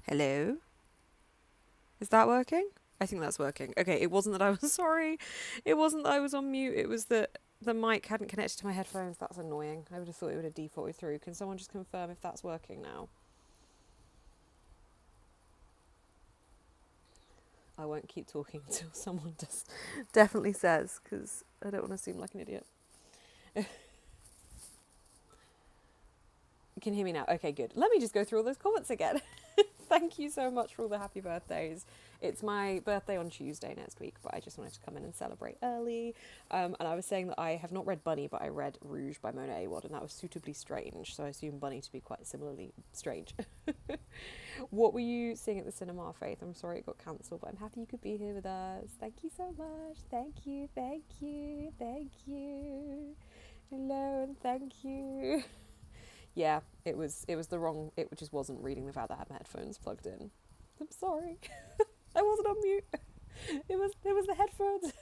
Hello? Is that working? I think that's working. Okay, it wasn't that I was sorry. It wasn't that I was on mute. It was that the mic hadn't connected to my headphones. That's annoying. I would have thought it would have defaulted through. Can someone just confirm if that's working now? I won't keep talking until someone does definitely says, because I don't want to seem like an idiot. You can hear me now? Okay, good. Let me just go through all those comments again. Thank you so much for all the happy birthdays. It's my birthday on Tuesday next week, but I just wanted to come in and celebrate early. And I was saying that I have not read Bunny, but I read Rouge by Mona Awad, and that was suitably strange, so I assume Bunny to be quite similarly strange. What were you seeing at the cinema, Faith? I'm sorry it got cancelled, but I'm happy you could be here with us. Thank you so much. Thank you, thank you, thank you. Hello and thank you. Yeah, it was the wrong. It just wasn't reading the fact that I had my headphones plugged in. I'm sorry. I wasn't on mute. It was the headphones.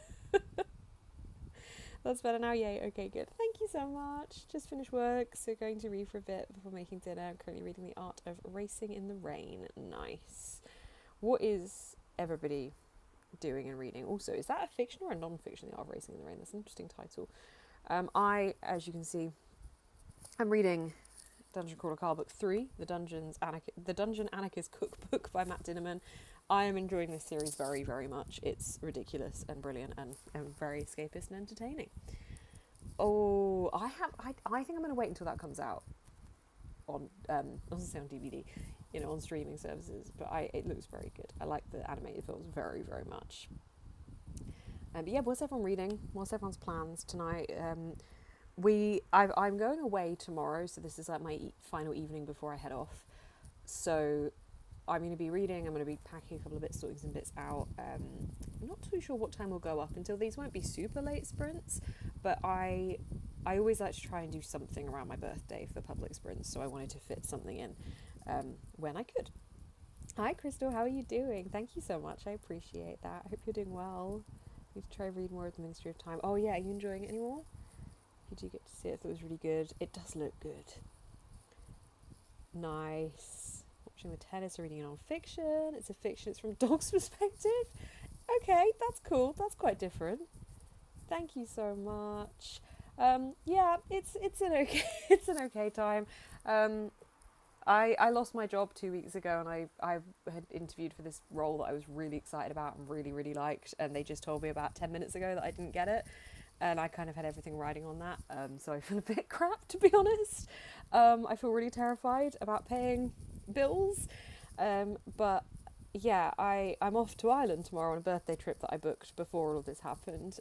That's better now. Yay. Okay, good. Thank you so much. Just finished work, so going to read for a bit before making dinner. I'm currently reading The Art of Racing in the Rain. Nice. What is everybody doing and reading? Also, is that a fiction or a non-fiction? The Art of Racing in the Rain. That's an interesting title. As you can see, I'm reading Dungeon Crawler Card Book 3, The Dungeon Anarchist Cookbook by Matt Dinnerman. I am enjoying this series very, very much. It's ridiculous and brilliant and very escapist and entertaining. Oh, I think I'm going to wait until that comes out on, I was going to say on DVD, on streaming services, but it looks very good. I like the animated films very, very much. But yeah, what's everyone reading? What's everyone's plans tonight? I'm going away tomorrow, so this is like my final evening before I head off. So I'm going to be reading, I'm going to be packing a couple of bits, sorting some bits out. I'm not too sure what time we'll go up until. These won't be super late sprints, but I always like to try and do something around my birthday for public sprints, so I wanted to fit something in when I could. Hi Crystal, how are you doing? Thank you so much, I appreciate that. I hope you're doing well. You need to try and read more of the Ministry of Time. Oh yeah, are you enjoying it anymore? You do get to see it. I thought it was really good. It does look good. Nice. Watching the tennis, reading non-fiction. It's a fiction. It's from a dog's perspective. Okay, that's cool. That's quite different. Thank you so much. Yeah, it's an okay it's an okay time. I lost my job 2 weeks ago, and I had interviewed for this role that I was really excited about and really, really liked, and they just told me about 10 minutes ago that I didn't get it. And I kind of had everything riding on that, so I feel a bit crap, to be honest. I feel really terrified about paying bills, but yeah, I'm off to Ireland tomorrow on a birthday trip that I booked before all of this happened.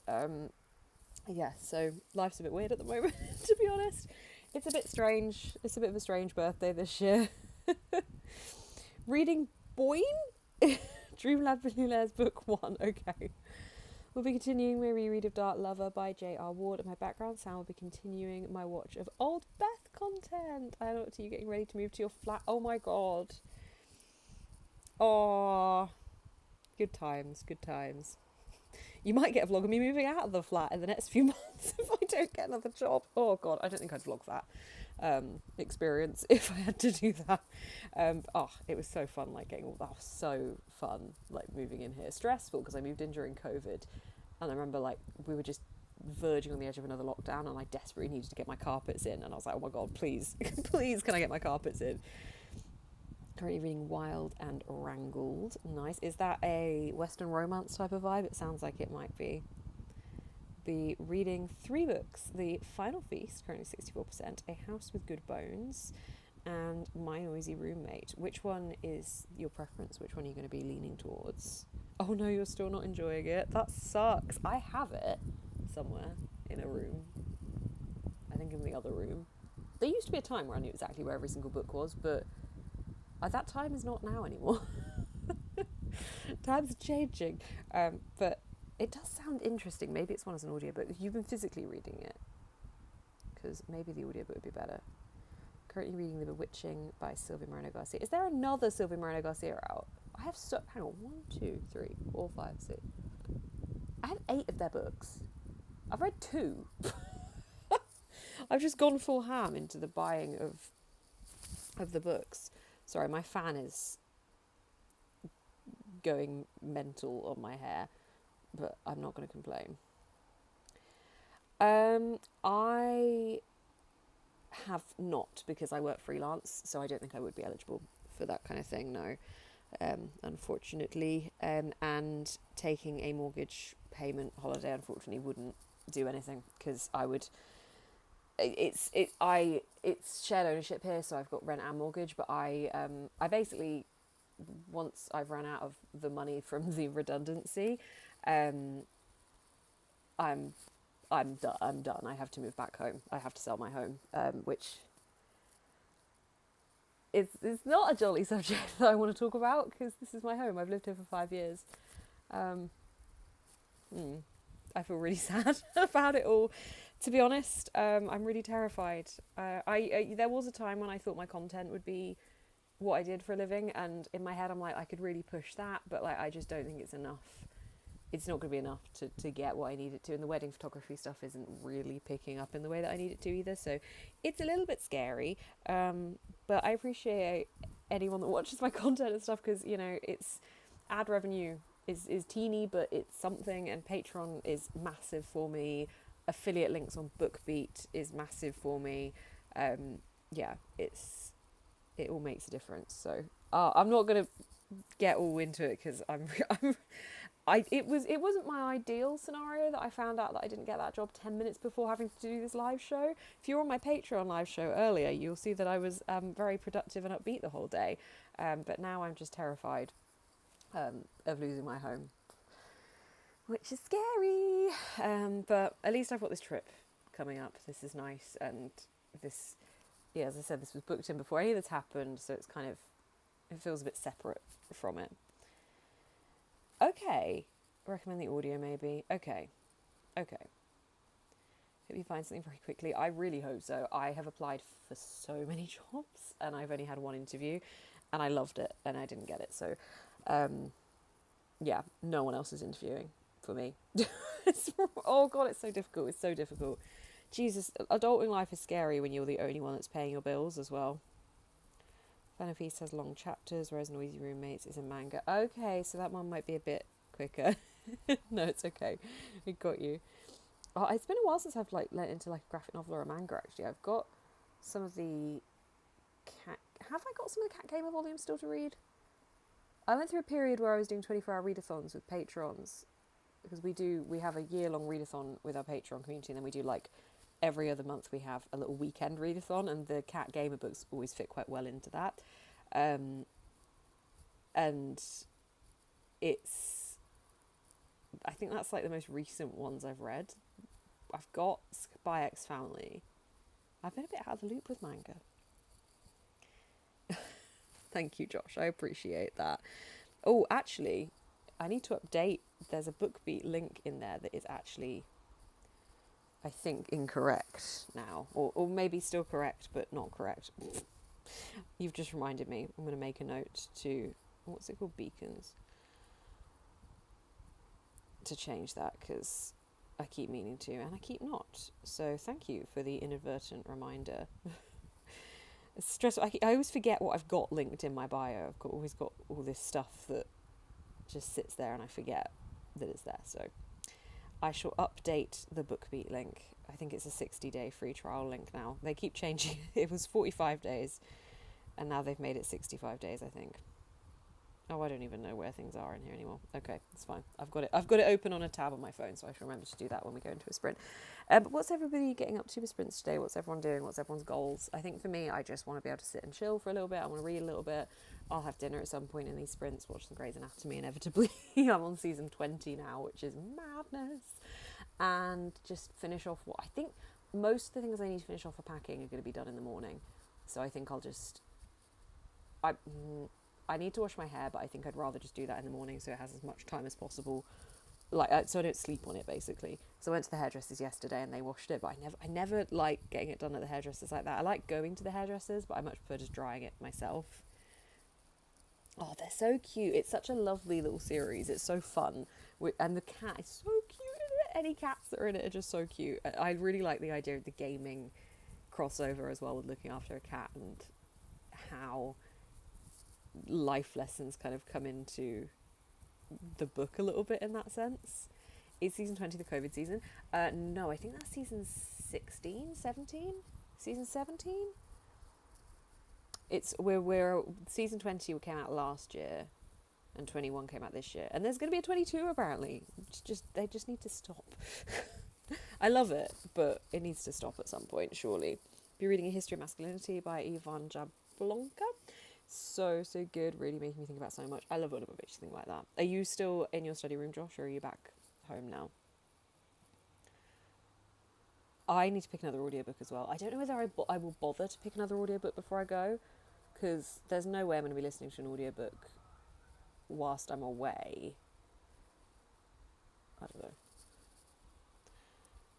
Yeah, so life's a bit weird at the moment, to be honest. It's a bit strange. It's a bit of a strange birthday this year. Reading Boyne? Dreamland Billionaire's Book 1, okay. We'll be continuing my reread of Dark Lover by J.R. Ward, and my background sound will be continuing my watch of Old Beth content. I know, to you getting ready to move to your flat. Oh my god. Oh, good times, good times. You might get a vlog of me moving out of the flat in the next few months if I don't get another job. Oh god, I don't think I'd vlog that experience if I had to do that. It was so fun, like getting all that was so fun, like moving in here. Stressful because I moved in during COVID, and I remember like we were just verging on the edge of another lockdown, and I desperately needed to get my carpets in, and I was like, oh my god, please, please, can I get my carpets in? Currently reading Wild and Wrangled. Nice. Is that a Western romance type of vibe? It sounds like it might be. Be reading 3 books. The Final Feast, currently 64%, A House with Good Bones, and My Noisy Roommate. Which one is your preference? Which one are you going to be leaning towards? Oh no, you're still not enjoying it? That sucks. I have it somewhere in a room. I think in the other room. There used to be a time where I knew exactly where every single book was, but that time is not now anymore. Time's changing. But it does sound interesting. Maybe it's one as an audiobook. You've been physically reading it, because maybe the audiobook would be better. Currently reading The Bewitching by Silvia Moreno Garcia. Is there another Silvia Moreno Garcia out? I have hang on, 1, 2, 3, 4, 5, 6. I have 8 of their books. I've read 2. I've just gone full ham into the buying of the books. Sorry, my fan is going mental on my hair, but I'm not going to complain. I have not, because I work freelance, so I don't think I would be eligible for that kind of thing, no. Unfortunately, and taking a mortgage payment holiday unfortunately wouldn't do anything, because it's shared ownership here, so I've got rent and mortgage, but I basically, once I've run out of the money from the redundancy, I'm done. I'm done. I have to move back home. I have to sell my home, which is not a jolly subject that I want to talk about, because this is my home. I've lived here for 5 years. I feel really sad about it all. To be honest, I'm really terrified. There was a time when I thought my content would be what I did for a living, and in my head I'm like, I could really push that, but like I just don't think it's enough. It's not going to be enough to get what I need it to, and the wedding photography stuff isn't really picking up in the way that I need it to either, so it's a little bit scary, but I appreciate anyone that watches my content and stuff, because, you know, it's ad revenue is teeny, but it's something, and Patreon is massive for me. Affiliate links on BookBeat is massive for me. Yeah, it all makes a difference. So I'm not gonna get all into it, because it wasn't my ideal scenario that I found out that I didn't get that job 10 minutes before having to do this live show. If you were on my Patreon live show earlier, you'll see that I was very productive and upbeat the whole day. But now I'm just terrified of losing my home, which is scary. But at least I've got this trip coming up. This is nice, and this, yeah, as I said, this was booked in before any of this happened, so it's kind of, it feels a bit separate from it. Okay, recommend the audio maybe. Okay. Hope you find something very quickly. I really hope so. I have applied for so many jobs, and I've only had one interview, and I loved it, and I didn't get it. So, yeah, no one else is interviewing for me. Oh God, it's so difficult. It's so difficult. Jesus, adulting life is scary when you're the only one that's paying your bills as well. Fan of Feast has long chapters, whereas Noisy Roommates is a manga. Okay, so that one might be a bit quicker. No, it's okay. We got you. Oh, it's been a while since I've like let into like a graphic novel or a manga. Actually, I've got some of the cat. Have I got some of the Cat Gamer volumes still to read? I went through a period where I was doing 24-hour readathons with patrons, because we have a year-long readathon with our Patreon community, and then we do like every other month we have a little weekend readathon, and the Cat Gamer books always fit quite well into that. And it's, I think that's like the most recent ones I've read. I've got Spy X Family. I've been a bit out of the loop with manga. Thank you, Josh. I appreciate that. Oh, actually, I need to update. There's a BookBeat link in there that is actually, I think, incorrect now. Or maybe still correct, but not correct. You've just reminded me. I'm going to make a note to, what's it called? Beacons. To change that, because I keep meaning to, and I keep not. So thank you for the inadvertent reminder. It's stressful. I always forget what I've got linked in my bio. Always got all this stuff that just sits there, and I forget that it's there. So I shall update the BookBeat link. I think it's a 60-day free trial link now. They keep changing. It was 45 days, and now they've made it 65 days, I think. Oh, I don't even know where things are in here anymore. Okay, it's fine. I've got it open on a tab on my phone, so I shall remember to do that when we go into a sprint. But what's everybody getting up to with sprints today? What's everyone doing? What's everyone's goals? I think for me, I just want to be able to sit and chill for a little bit. I want to read a little bit. I'll have dinner at some point in these sprints, watch some Grey's Anatomy inevitably. I'm on season 20 now, which is madness. And just finish off what I think most of the things I need to finish off for packing are going to be done in the morning. So I think I'll just... I need to wash my hair, but I think I'd rather just do that in the morning so it has as much time as possible, so I don't sleep on it, basically. So I went to the hairdressers yesterday and they washed it, but I never like getting it done at the hairdressers like that. I like going to the hairdressers, but I much prefer just drying it myself. Oh, they're so cute. It's such a lovely little series. It's so fun. And the cat is so cute in it. Any cats that are in it are just so cute. I really like the idea of the gaming crossover as well with looking after a cat, and how life lessons kind of come into the book a little bit in that sense. Is season 20 the COVID season? No, I think that's season 16, 17? Season 17? We're season 20 came out last year and 21 came out this year. And there's going to be a 22 apparently. They just need to stop. I love it, but it needs to stop at some point, surely. Be reading A History of Masculinity by Ivan Jablonka. So good, really making me think about so much. I love Ulanovich, thing like that. Are you still in your study room, Josh, or are you back home now? I need to pick another audiobook as well. I don't know whether I will bother to pick another audiobook before I go, because there's no way I'm going to be listening to an audiobook whilst I'm away. I don't know.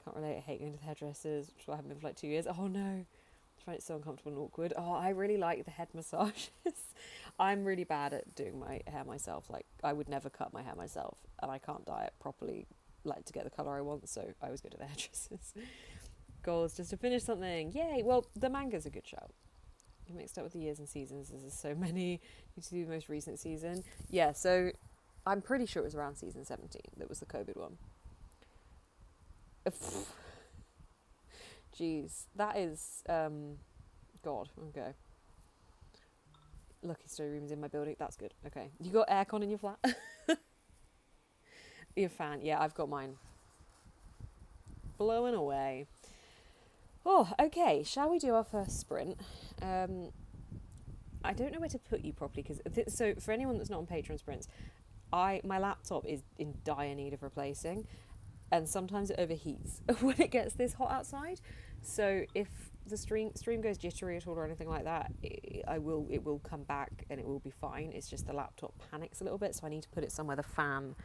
Can't relate. I hate going to the hairdressers, which I haven't been for like 2 years. Oh no. I find it so uncomfortable and awkward. Oh, I really like the head massages. I'm really bad at doing my hair myself. Like, I would never cut my hair myself, and I can't dye it properly, like, to get the colour I want, so I always go to the hairdressers. Goals just to finish something. Yay! Well, the manga's a good shout. You mixed up with the years and seasons. There's so many. You to do the most recent season. Yeah, so I'm pretty sure it was around season 17 that was the COVID one. Jeez, that is God. Okay. Lucky Story Room's in my building. That's good. Okay. You got aircon in your flat? Your fan. Yeah, I've got mine. Blowing away. Oh, okay. Shall we do our first sprint? I don't know where to put you properly because so for anyone that's not on Patreon sprints, my laptop is in dire need of replacing, and sometimes it overheats when it gets this hot outside. So if the stream goes jittery at all or anything like that, it will come back and it will be fine. It's just the laptop panics a little bit, so I need to put it somewhere the fan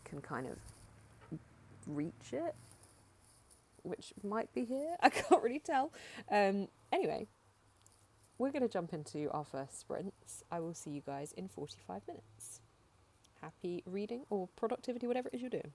can kind of reach it, which might be here. I can't really tell. Anyway, we're going to jump into our first sprints. I will see you guys in 45 minutes. Happy reading or productivity, whatever it is you're doing.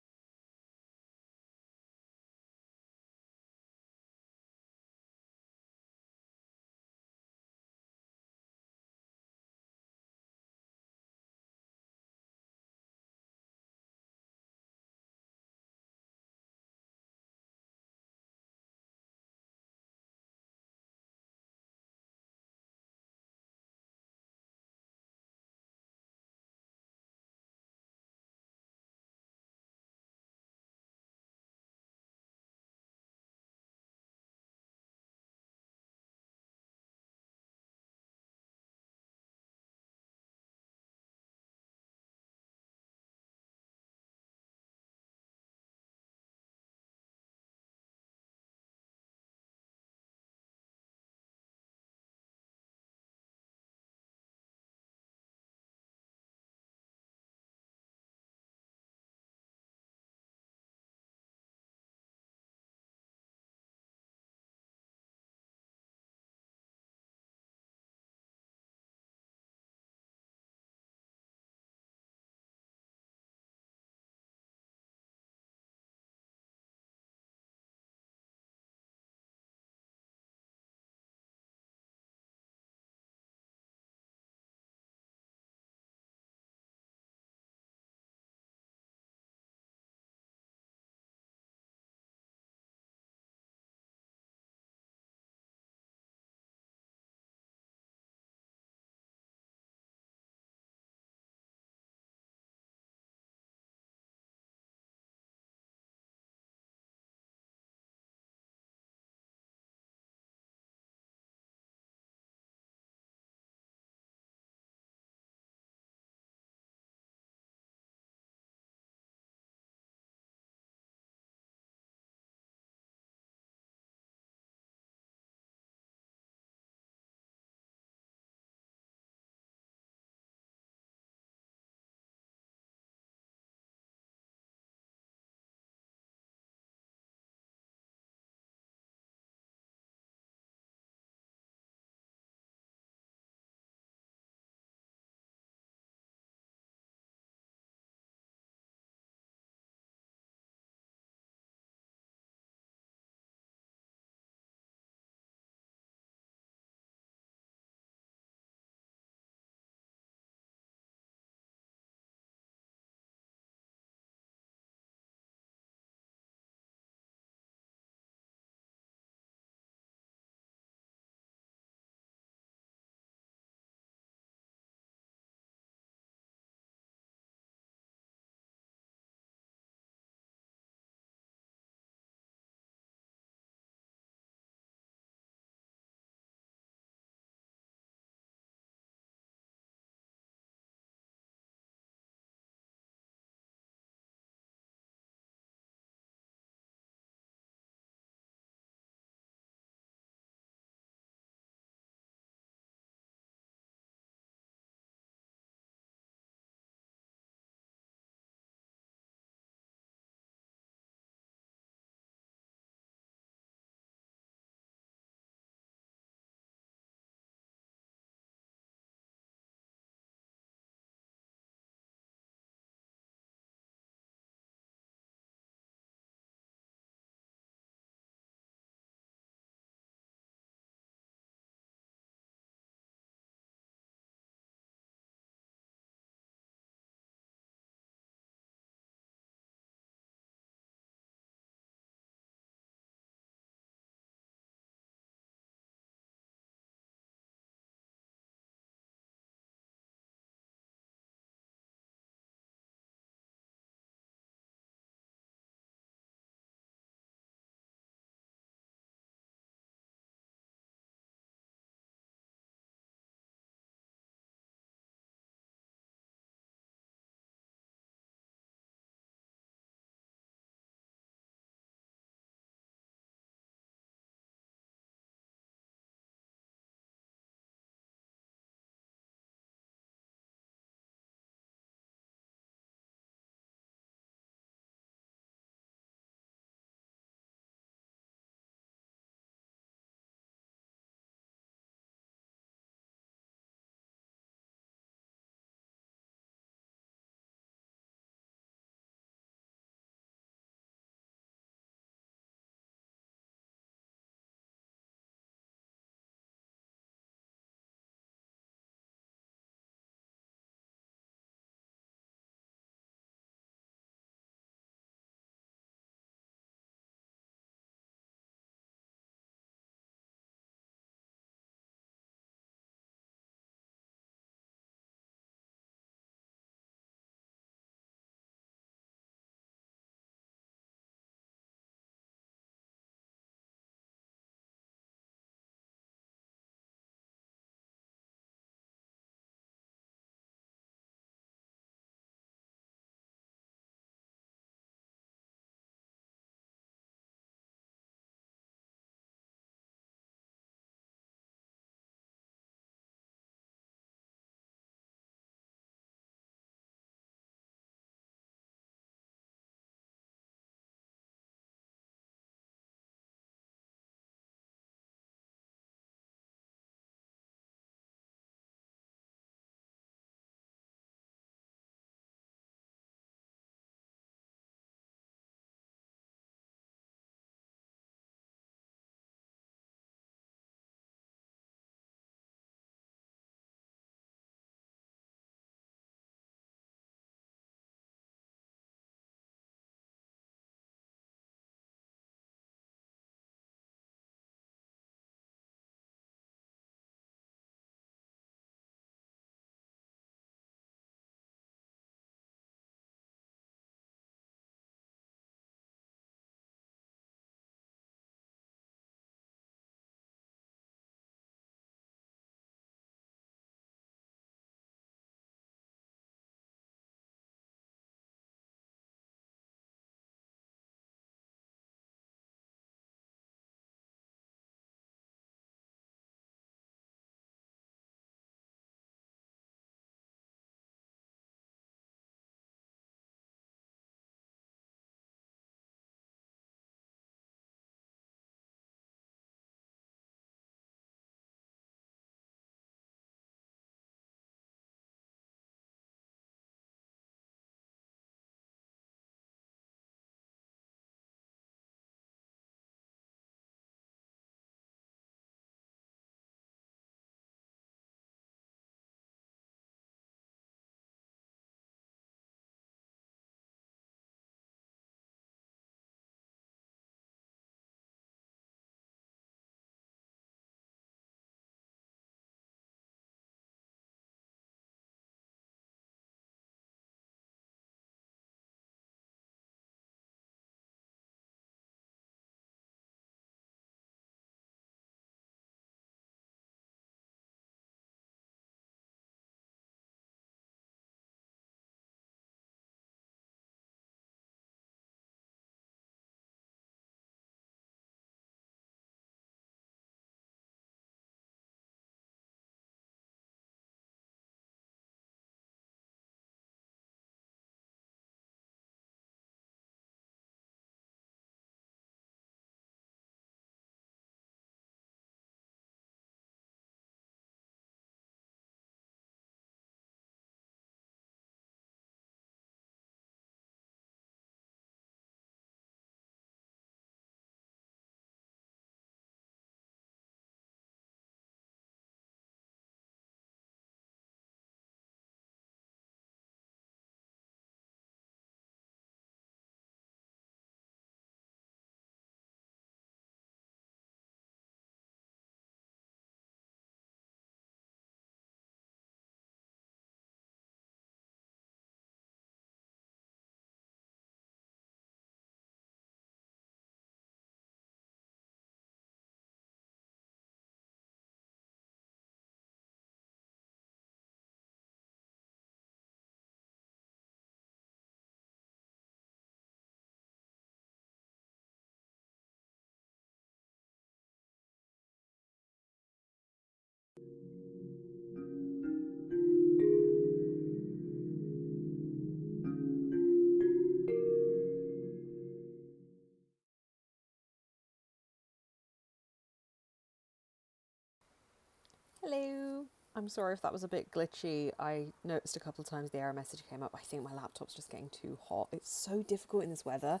Hello. I'm sorry if that was a bit glitchy. I noticed a couple of times the error message came up. I think my laptop's just getting too hot. It's so difficult in this weather.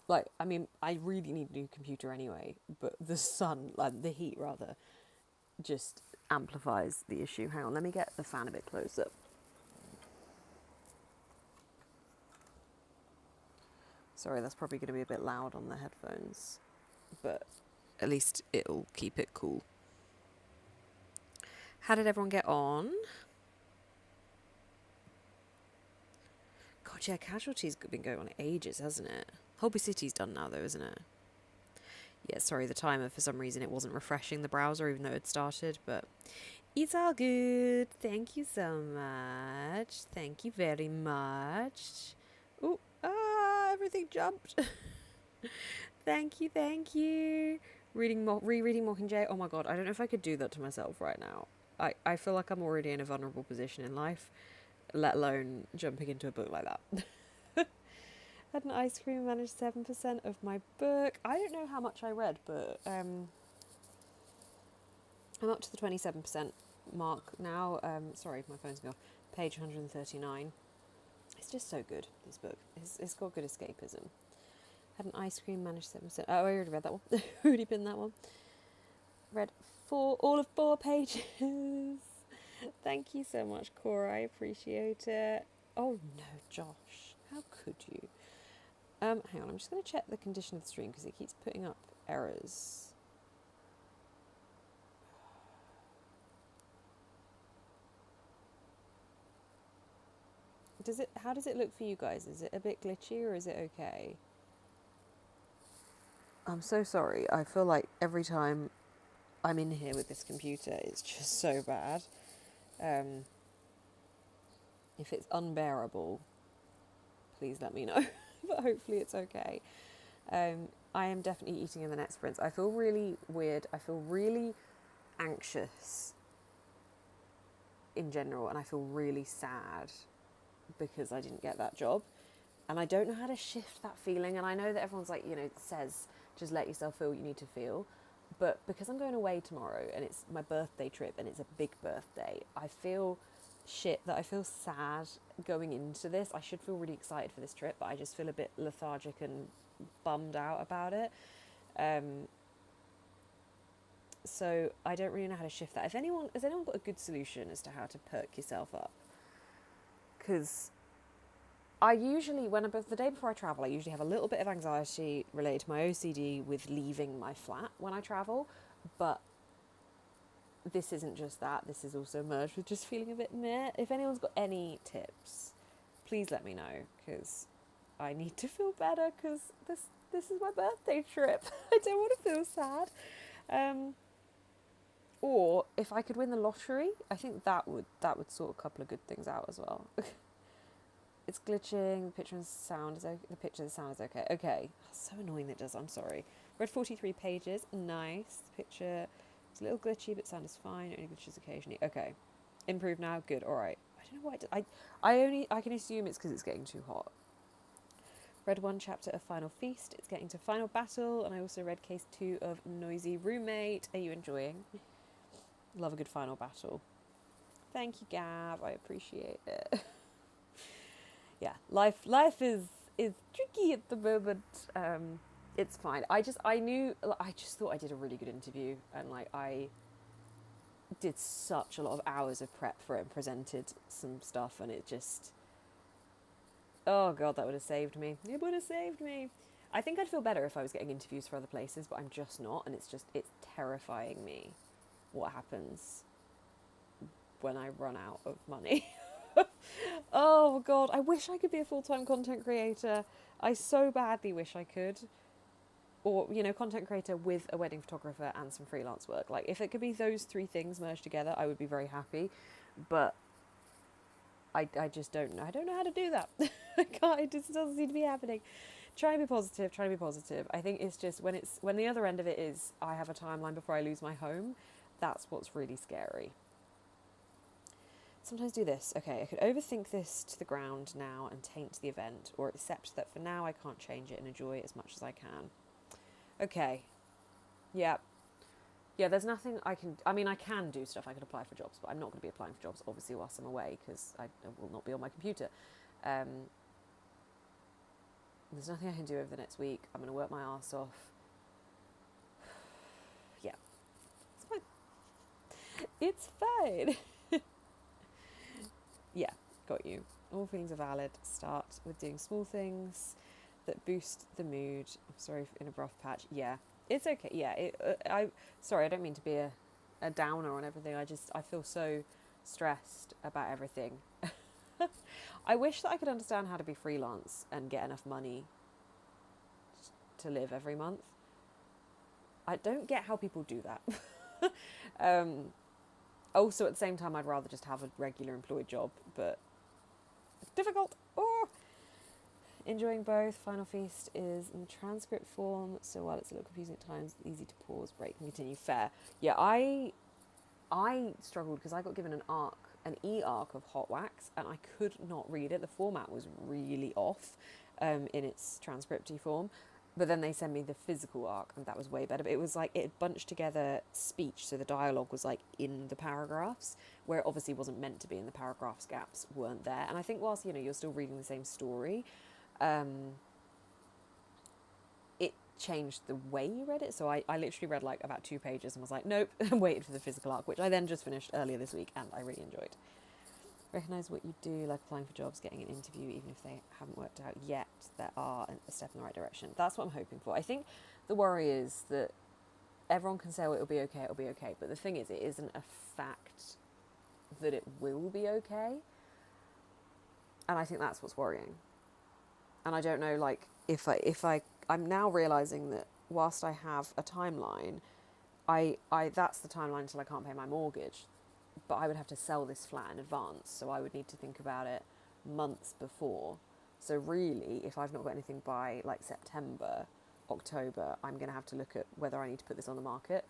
Like, I mean, I really need a new computer anyway, but the sun, like the heat rather, just amplifies the issue. Hang on, let me get the fan a bit closer. Sorry, that's probably going to be a bit loud on the headphones, but at least it'll keep it cool. How did everyone get on? God, yeah, Casualty's been going on ages, hasn't it? Holby City's done now, though, isn't it? Yeah, sorry, the timer, for some reason, it wasn't refreshing the browser, even though it started, but it's all good. Thank you so much. Thank you very much. Oh, everything jumped. Thank you, thank you. Rereading Mockingjay. Oh my god, I don't know if I could do that to myself right now. I feel like I'm already in a vulnerable position in life, let alone jumping into a book like that. Had an ice cream, managed 7% of my book. I don't know how much I read, but I'm up to the 27% mark now. Sorry, my phone's going off. Page 139. It's just so good, this book. It's got good escapism. Had an ice cream, managed 7%. Oh, I already read that one. Already been that one. Read all of 4 pages. Thank you so much, Cora. I appreciate it. Oh no, Josh. How could you? Hang on, I'm just going to check the condition of the stream because it keeps putting up errors. How does it look for you guys? Is it a bit glitchy or is it okay? I'm so sorry. I feel like every time I'm in here with this computer, it's just so bad. If it's unbearable, please let me know. But hopefully it's okay. I am definitely eating in the next sprints. I feel really weird. I feel really anxious in general, and I feel really sad because I didn't get that job. And I don't know how to shift that feeling. And I know that everyone's like, says, just let yourself feel what you need to feel. But because I'm going away tomorrow and it's my birthday trip and it's a big birthday, I feel shit that I feel sad going into this. I should feel really excited for this trip, but I just feel a bit lethargic and bummed out about it. So I don't really know how to shift that. Has anyone got a good solution as to how to perk yourself up? Because I usually, the day before I travel, I usually have a little bit of anxiety related to my OCD with leaving my flat when I travel, but this isn't just that. This is also merged with just feeling a bit meh. If anyone's got any tips, please let me know, because I need to feel better, because this is my birthday trip. I don't want to feel sad. Or if I could win the lottery, I think that would sort a couple of good things out as well. It's glitching. The picture and sound is okay. The picture and sound is okay. Okay. So annoying that it does. I'm sorry. Read 43 pages. Nice. The picture is a little glitchy, but sound is fine. Only glitches occasionally. Okay. Improve now. Good. All right. I don't know why it does. I can assume it's because it's getting too hot. Read 1 chapter of Final Feast. It's getting to Final Battle, and I also read case 2 of Noisy Roommate. Are you enjoying? Love a good Final Battle. Thank you, Gab. I appreciate it. Yeah, life is tricky at the moment. It's fine. I just thought I did a really good interview, and I did such a lot of hours of prep for it and presented some stuff, and it just, oh god, that would have saved me. It would have saved me. I think I'd feel better if I was getting interviews for other places, but I'm just not, and it's terrifying me what happens when I run out of money. Oh god, I wish I could be a full-time content creator. I so badly wish I could. Or, content creator with a wedding photographer and some freelance work. Like, if it could be those 3 things merged together, I would be very happy. But I just don't know. I don't know how to do that. I can't. It just doesn't seem to be happening. Try and be positive. I think it's just when the other end of it is I have a timeline before I lose my home, that's what's really scary. Sometimes do this. Okay, I could overthink this to the ground now and taint the event, or accept that for now I can't change it and enjoy it as much as I can. Okay. Yeah. Yeah, there's nothing I can. I mean, I can do stuff. I can apply for jobs, but I'm not going to be applying for jobs, obviously, whilst I'm away, because I will not be on my computer. Um, there's nothing I can do over the next week. I'm going to work my arse off. Yeah, it's fine. It's fine. Yeah, got you. All feelings are valid. Start with doing small things that boost the mood. I'm sorry in a rough patch. Yeah, it's okay. Yeah, sorry. I don't mean to be a downer on everything. I feel so stressed about everything. I wish that I could understand how to be freelance and get enough money to live every month. I don't get how people do that. Also, at the same time, I'd rather just have a regular employed job, but it's difficult. Oh. Enjoying both. Final Feast is in transcript form, so while it's a little confusing at times, easy to pause, break, and continue. Fair. Yeah, I struggled because I got given an e-arc of Hot Wax, and I could not read it. The format was really off in its transcripty form. But then they sent me the physical arc, and that was way better. But it was like it bunched together speech, so the dialogue was like in the paragraphs, where it obviously wasn't meant to be, and the paragraphs gaps weren't there. And I think whilst you're still reading the same story, it changed the way you read it. So I literally read like about 2 pages and was like, nope, and waited for the physical arc, which I then just finished earlier this week, and I really enjoyed. Recognise what you do, like applying for jobs, getting an interview, even if they haven't worked out yet, there are a step in the right direction. That's what I'm hoping for. I think the worry is that everyone can say, oh, it'll be okay. But the thing is, it isn't a fact that it will be okay. And I think that's what's worrying. And I don't know, like, I'm now realising that whilst I have a timeline, I that's the timeline until I can't pay my mortgage. But I would have to sell this flat in advance, so I would need to think about it months before. So really, if I've not got anything by like September, October, I'm going to have to look at whether I need to put this on the market.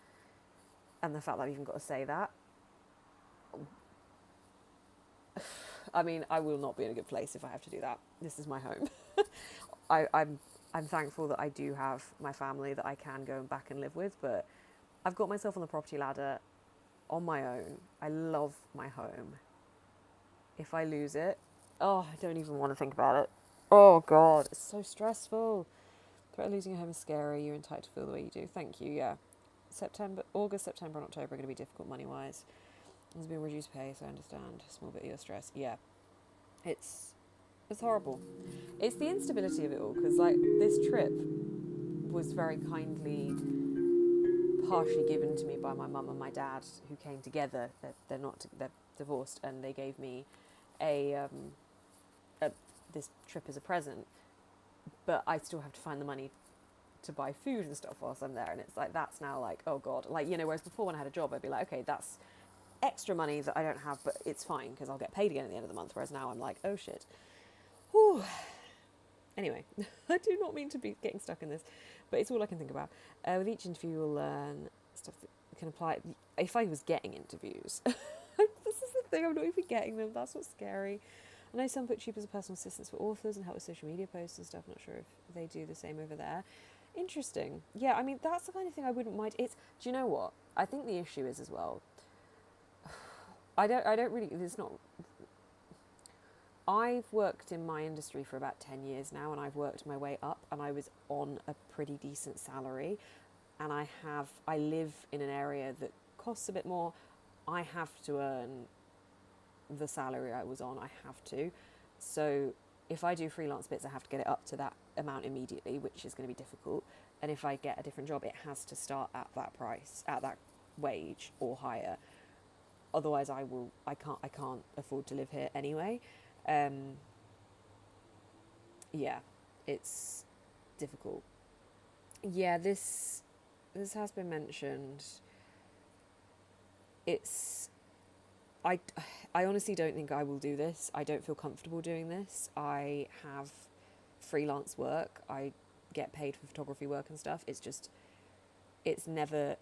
And the fact that I've even got to say that, I mean, I will not be in a good place if I have to do that. This is my home. I'm thankful that I do have my family that I can go back and live with, but I've got myself on the property ladder on my own. I love my home. If I lose it, oh, I don't even want to think about it. Oh God, it's so stressful. Threat of losing your home is scary. You're entitled to feel the way you do. Thank you. Yeah, August, September, and October are going to be difficult money-wise. There's been reduced pay, so I understand. Small bit of your stress. Yeah, it's horrible. It's the instability of it all, because like this trip was very kindly partially given to me by my mum and my dad, who came together. They're divorced, and they gave me this trip as a present. But I still have to find the money to buy food and stuff whilst I'm there, and it's like that's now like, oh God, like, whereas before when I had a job I'd be like, okay, that's extra money that I don't have, but it's fine because I'll get paid again at the end of the month, whereas now I'm like, oh shit. Whew. Anyway, I do not mean to be getting stuck in this, but it's all I can think about. With each interview, you'll learn stuff that can apply. If I was getting interviews, this is the thing, I'm not even getting them. That's what's scary. I know some put you as a personal assistant for authors and help with social media posts and stuff. Not sure if they do the same over there. Interesting. Yeah, I mean, that's the kind of thing I wouldn't mind. Do you know what? I think the issue is as well. I don't really, it's not. I've worked in my industry for about 10 years now, and I've worked my way up, and I was on a pretty decent salary, and I live in an area that costs a bit more. I have to earn the salary I was on. I have to. So if I do freelance bits, I have to get it up to that amount immediately, which is going to be difficult. And if I get a different job, it has to start at that price, at that wage or higher. Otherwise I can't afford to live here anyway. Yeah, it's difficult. Yeah, this has been mentioned. I honestly don't think I will do this. I don't feel comfortable doing this. I have freelance work. I get paid for photography work and stuff. It's never,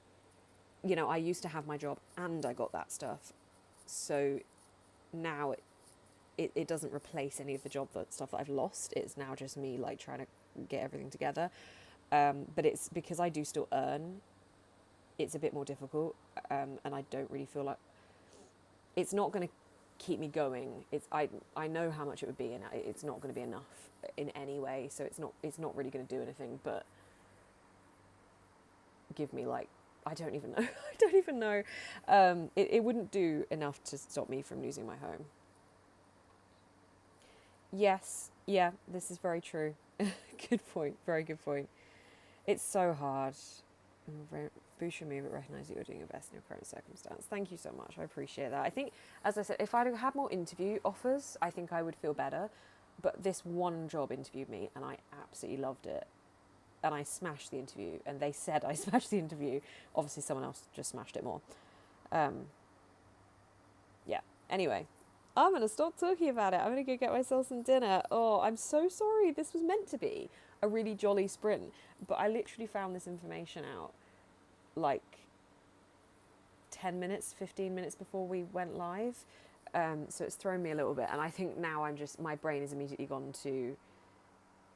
I used to have my job and I got that stuff. So now it doesn't replace any of the stuff that I've lost. It's now just me like trying to get everything together. But it's because I do still earn it's a bit more difficult, and I don't really feel like it's not going to keep me going. I know how much it would be, and it's not going to be enough in any way. So it's not really going to do anything but give me like, I don't even know. I don't even know. It wouldn't do enough to stop me from losing my home. Yes, yeah, this is very true. Good point. Very good point. It's so hard. Boost your move, but recognise that you're doing your best in your current circumstance. Thank you so much. I appreciate that. I think, as I said, if I'd had more interview offers, I think I would feel better. But this one job interviewed me, and I absolutely loved it. And I smashed the interview, and they said I smashed the interview. Obviously, someone else just smashed it more. Um, yeah. Anyway, I'm going to stop talking about it. I'm going to go get myself some dinner. Oh, I'm so sorry. This was meant to be a really jolly sprint, but I literally found this information out like 10 minutes, 15 minutes before we went live. So it's thrown me a little bit. And I think now my brain is immediately gone to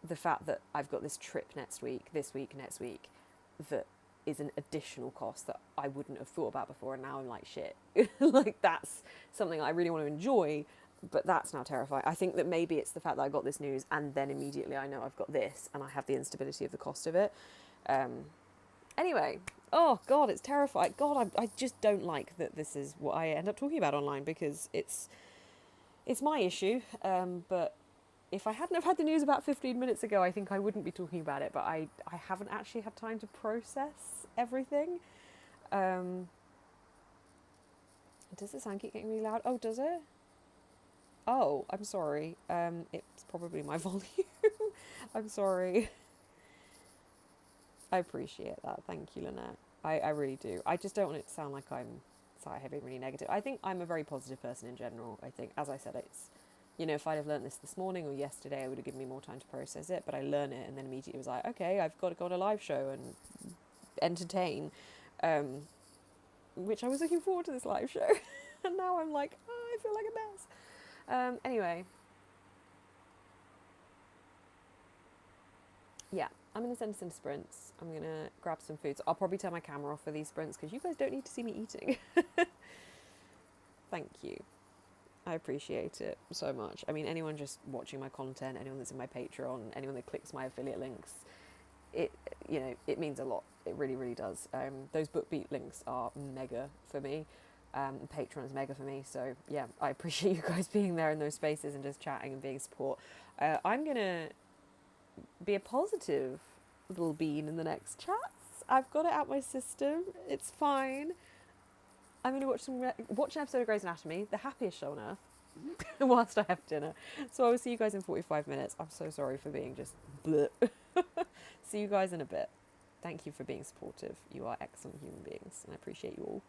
the fact that I've got this trip next week, that is an additional cost that I wouldn't have thought about before. And now I'm like, shit, like that's something I really want to enjoy, but that's now terrifying. I think that maybe it's the fact that I got this news and then immediately I know I've got this and I have the instability of the cost of it. Anyway, oh God, it's terrifying. God, I just don't like that this is what I end up talking about online, because it's my issue. But if I hadn't have had the news about 15 minutes ago, I think I wouldn't be talking about it. But I haven't actually had time to process everything. Does the sound keep getting really loud? Oh, does it? Oh, I'm sorry. It's probably my volume. I'm sorry. I appreciate that. Thank you, Lynette. I really do. I just don't want it to sound like I'm being really negative. I think I'm a very positive person in general. I think, as I said, it's, if I'd have learned this morning or yesterday, it would have given me more time to process it. But I learned it and then immediately was like, okay, I've got to go on a live show and entertain, which I was looking forward to this live show. And now I'm like, oh, I feel like a mess. Anyway. Yeah, I'm going to send us into sprints. I'm going to grab some food. So I'll probably turn my camera off for these sprints because you guys don't need to see me eating. Thank you. I appreciate it so much. I mean, anyone just watching my content, anyone that's in my Patreon, anyone that clicks my affiliate links, it means a lot. It really, really does. Those BookBeat links are mega for me. Patreon is mega for me. So yeah, I appreciate you guys being there in those spaces and just chatting and being support. I'm going to be a positive little bean in the next chats. I've got it out my system. It's fine. I'm going to watch an episode of Grey's Anatomy, the happiest show on earth, whilst I have dinner. So I will see you guys in 45 minutes. I'm so sorry for being just bleh. See you guys in a bit. Thank you for being supportive. You are excellent human beings, and I appreciate you all.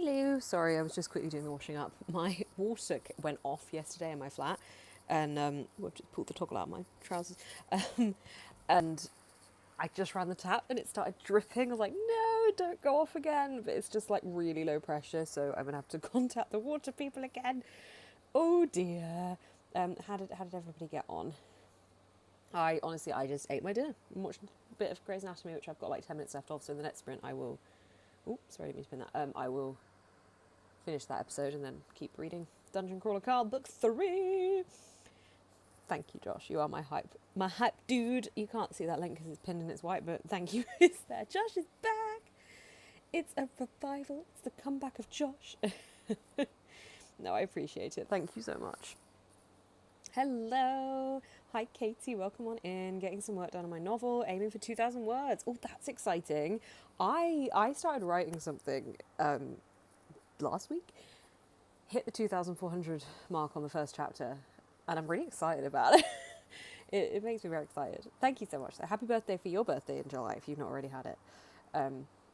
Hello, sorry, I was just quickly doing the washing up. My water went off yesterday in my flat, and I've just pulled the toggle out of my trousers, and I just ran the tap and it started dripping. I was like, no, don't go off again. But it's just like really low pressure, so I'm gonna have to contact the water people again. Oh dear. How did everybody get on? I just ate my dinner and watched a bit of Grey's Anatomy, which I've got like 10 minutes left of. So in the next sprint, I will. Oh, sorry, I didn't mean to spin that. I will finish that episode and then keep reading Dungeon Crawler Carl book 3. Thank you, Josh. You are my hype dude. You can't see that link because it's pinned and it's white, but thank you. It's there. Josh is back. It's a revival. It's the comeback of Josh. No, I appreciate it. Thank you so much. Hello. Hi, Katie. Welcome on in. Getting some work done on my novel. Aiming for 2,000 words. Oh, that's exciting. I started writing something last week. Hit the 2,400 mark on the first chapter. And I'm really excited about it. It makes me very excited. Thank you so much. Happy birthday for your birthday in July if you've not already had it.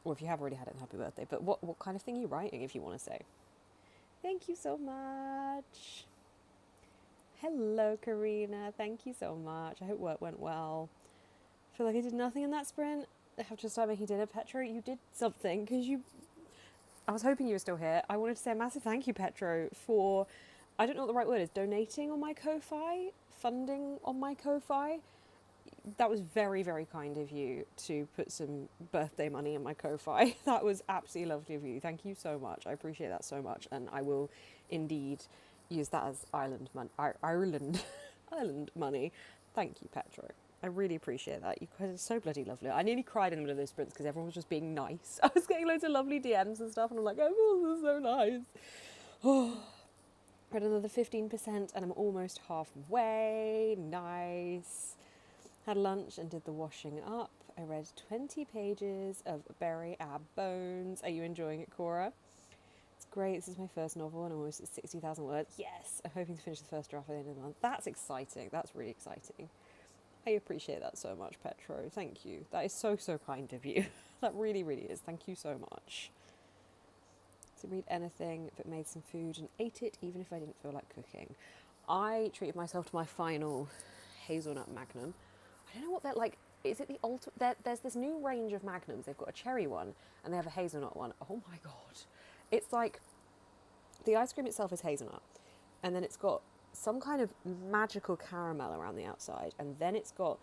Or if you have already had it, then happy birthday. But what kind of thing are you writing, if you want to say? Thank you so much. Hello, Karina. Thank you so much. I hope work went well. I feel like I did nothing in that sprint. I have to start making dinner. Petro, you did something because I was hoping you were still here. I wanted to say a massive thank you, Petro, for... I don't know what the right word is, donating on my Ko-Fi, funding on my Ko-Fi. That was very, very kind of you to put some birthday money in my Ko-Fi. That was absolutely lovely of you. Thank you so much. I appreciate that so much. And I will indeed use that as Ireland money. Thank you, Petro. I really appreciate that. You guys are so bloody lovely. I nearly cried in the middle of those sprints because everyone was just being nice. I was getting loads of lovely DMs and stuff, and I'm like, oh, this is so nice. Oh. Read another 15% and I'm almost halfway. Nice. Had lunch and did the washing up. I read 20 pages of Bury Our Bones. Are you enjoying it, Cora? It's great. This is my first novel and I'm almost at 60,000 words. Yes! I'm hoping to finish the first draft by the end of the month. That's exciting. That's really exciting. I appreciate that so much, Petro. Thank you. That is so, so kind of you. That really, really is. Thank you so much. To read anything but made some food and ate it even if I didn't feel like cooking. I treated myself to my final hazelnut magnum. I don't know what they're like. Is it the ultimate? There's this new range of magnums. They've got a cherry one and they have a hazelnut one. Oh my god. It's like the ice cream itself is hazelnut and then it's got some kind of magical caramel around the outside and then it's got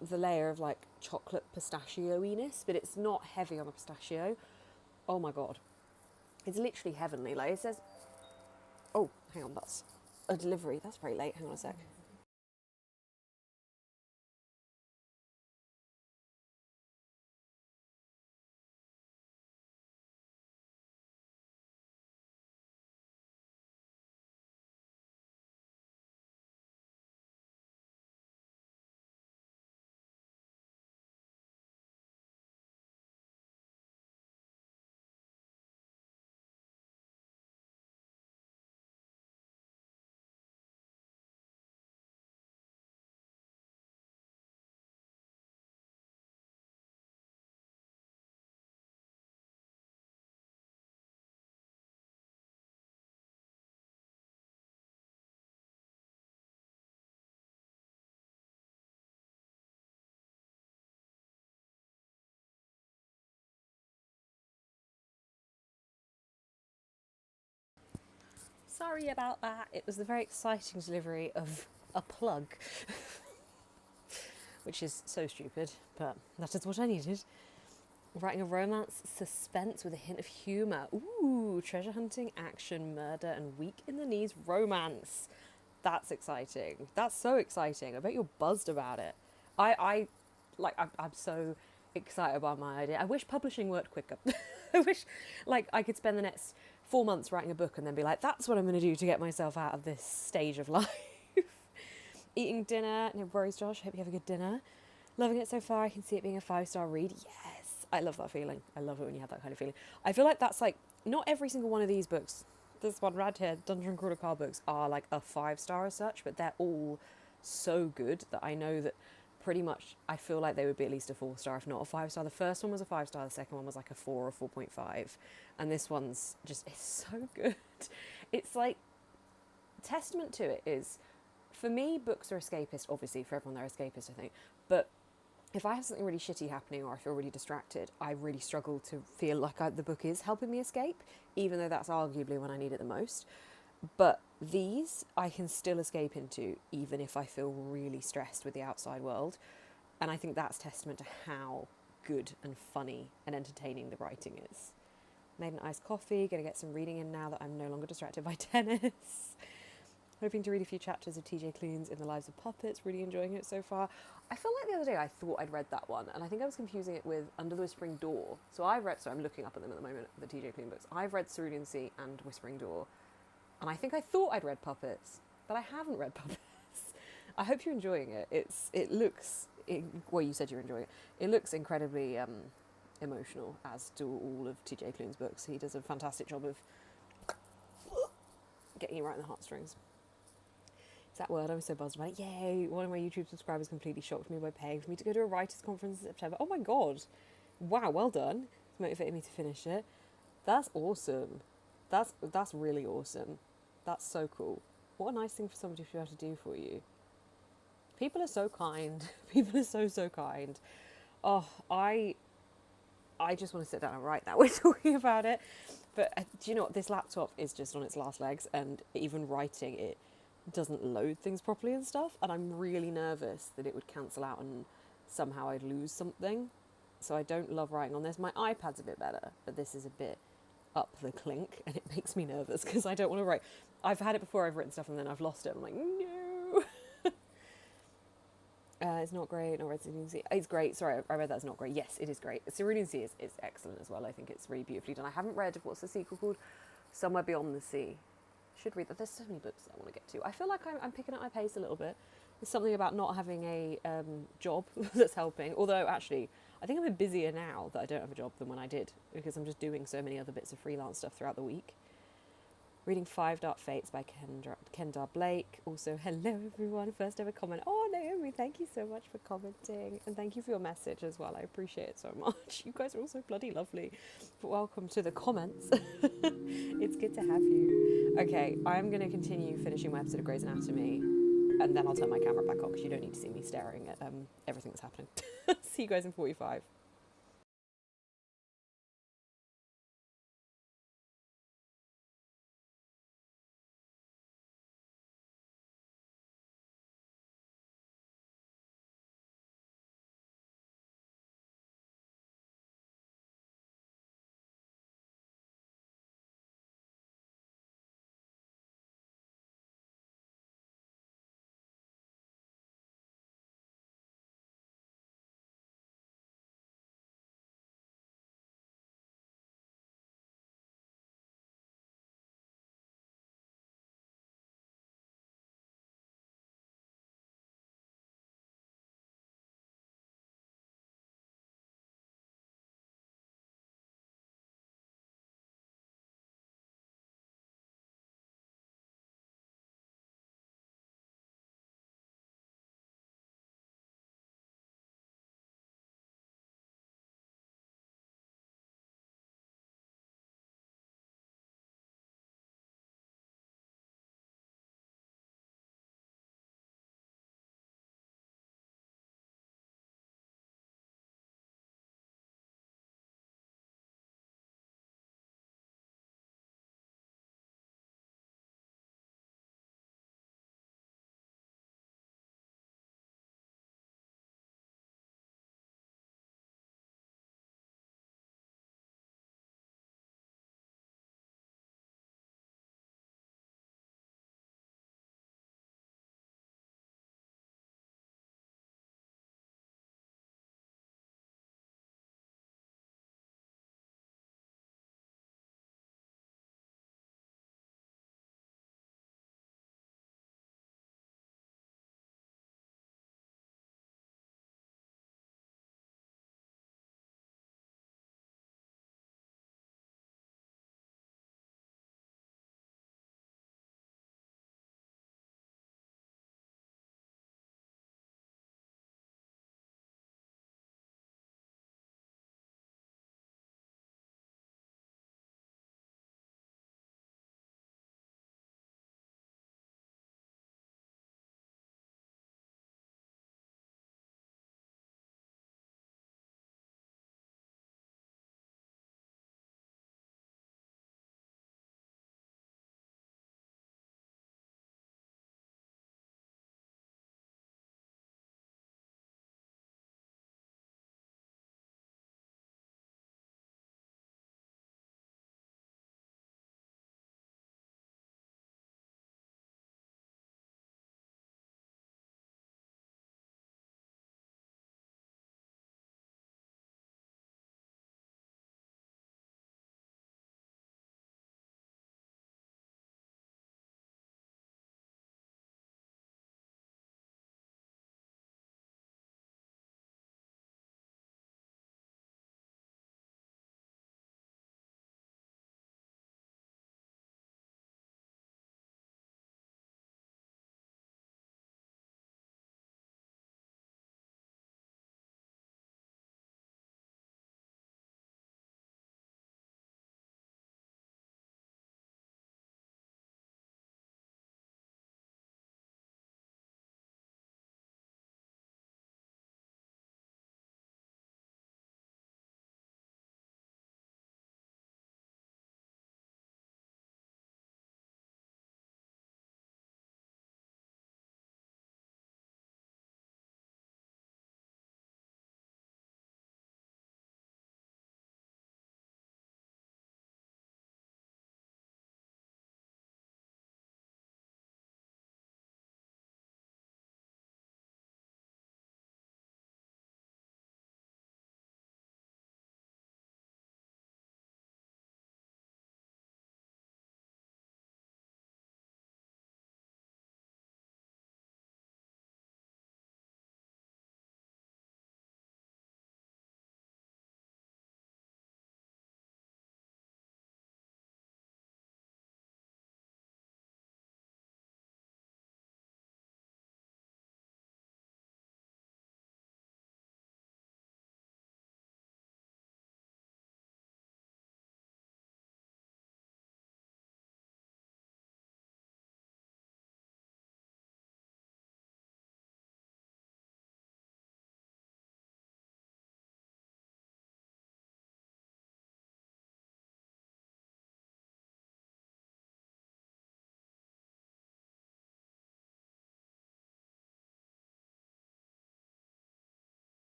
the layer of like chocolate pistachio-iness, but it's not heavy on the pistachio. Oh my god. It's literally heavenly. Like it says, oh, hang on, that's a delivery. That's very late. Hang on a sec. Sorry about that. It was the very exciting delivery of a plug, which is so stupid, but that is what I needed. Writing a romance, suspense with a hint of humour. Ooh, treasure hunting, action, murder, and weak in the knees romance. That's exciting. That's so exciting. I bet you're buzzed about it. I'm so excited about my idea. I wish publishing worked quicker. I wish, like, I could spend the next 4 months writing a book and then be like, that's what I'm going to do to get myself out of this stage of life. Eating dinner. No worries, Josh. Hope you have a good dinner. Loving it so far. I can see it being a 5-star read. Yes. I love that feeling. I love it when you have that kind of feeling. I feel like that's like, not every single one of these books, this one right here, Dungeon Crawler Carl books, are like a 5-star as such, but they're all so good that I know that pretty much, I feel like they would be at least a 4-star, if not a 5-star. The first one was a 5-star, the second one was like a 4 or 4.5. And this one's just, it's so good. It's like, testament to it is, for me, books are escapist. Obviously, for everyone, they're escapist, I think. But if I have something really shitty happening or I feel really distracted, I really struggle to feel like the book is helping me escape, even though that's arguably when I need it the most. But these I can still escape into, even if I feel really stressed with the outside world. And I think that's testament to how good and funny and entertaining the writing is. Made an iced coffee, gonna get some reading in now that I'm no longer distracted by tennis. Hoping to read a few chapters of TJ Klune's In the Lives of Puppets, really enjoying it so far. I feel like the other day I thought I'd read that one, and I think I was confusing it with Under the Whispering Door. So I'm looking up at them at the moment, the TJ Klune books. I've read Cerulean Sea and Whispering Door, and I think I thought I'd read Puppets, but I haven't read Puppets. I hope you're enjoying it. Well, you said you're enjoying it. It looks incredibly emotional, as do all of TJ Klune's books. He does a fantastic job of getting you right in the heartstrings. It's that word, I'm so buzzed about it. Yay! One of my YouTube subscribers completely shocked me by paying for me to go to a writers' conference in September. Oh my god! Wow, well done. It's motivated me to finish it. That's awesome. That's really awesome. That's so cool. What a nice thing for somebody to be able to do for you. People are so kind. People are so kind. Oh, I just want to sit down and write now. We're talking about it. But do you know what? This laptop is just on its last legs, and even writing it doesn't load things properly and stuff. And I'm really nervous that it would cancel out and somehow I'd lose something. So I don't love writing on this. My iPad's a bit better, but this is a bit up the clink, and it makes me nervous because I don't want to write. I've had it before, I've written stuff and then I've lost it. I'm like, no. It's not great. Not read Cerulean Sea. It's great. Sorry, I read that's not great. Yes, it is great. Cerulean Sea is excellent as well. I think it's really beautifully done. I haven't read, what's the sequel called? Somewhere Beyond the Sea. Should read that. There's so many books I want to get to. I feel like I'm picking up my pace a little bit. There's something about not having a job that's helping. Although, actually, I think I'm a bit busier now that I don't have a job than when I did, because I'm just doing so many other bits of freelance stuff throughout the week. Reading Five Dark Fates by Kendar Blake. Also, hello everyone. First ever comment. Oh, Naomi, thank you so much for commenting. And thank you for your message as well. I appreciate it so much. You guys are all so bloody lovely. But welcome to the comments. It's good to have you. Okay, I'm going to continue finishing my episode of Grey's Anatomy. And then I'll turn my camera back on because you don't need to see me staring at everything that's happening. See you guys in 45.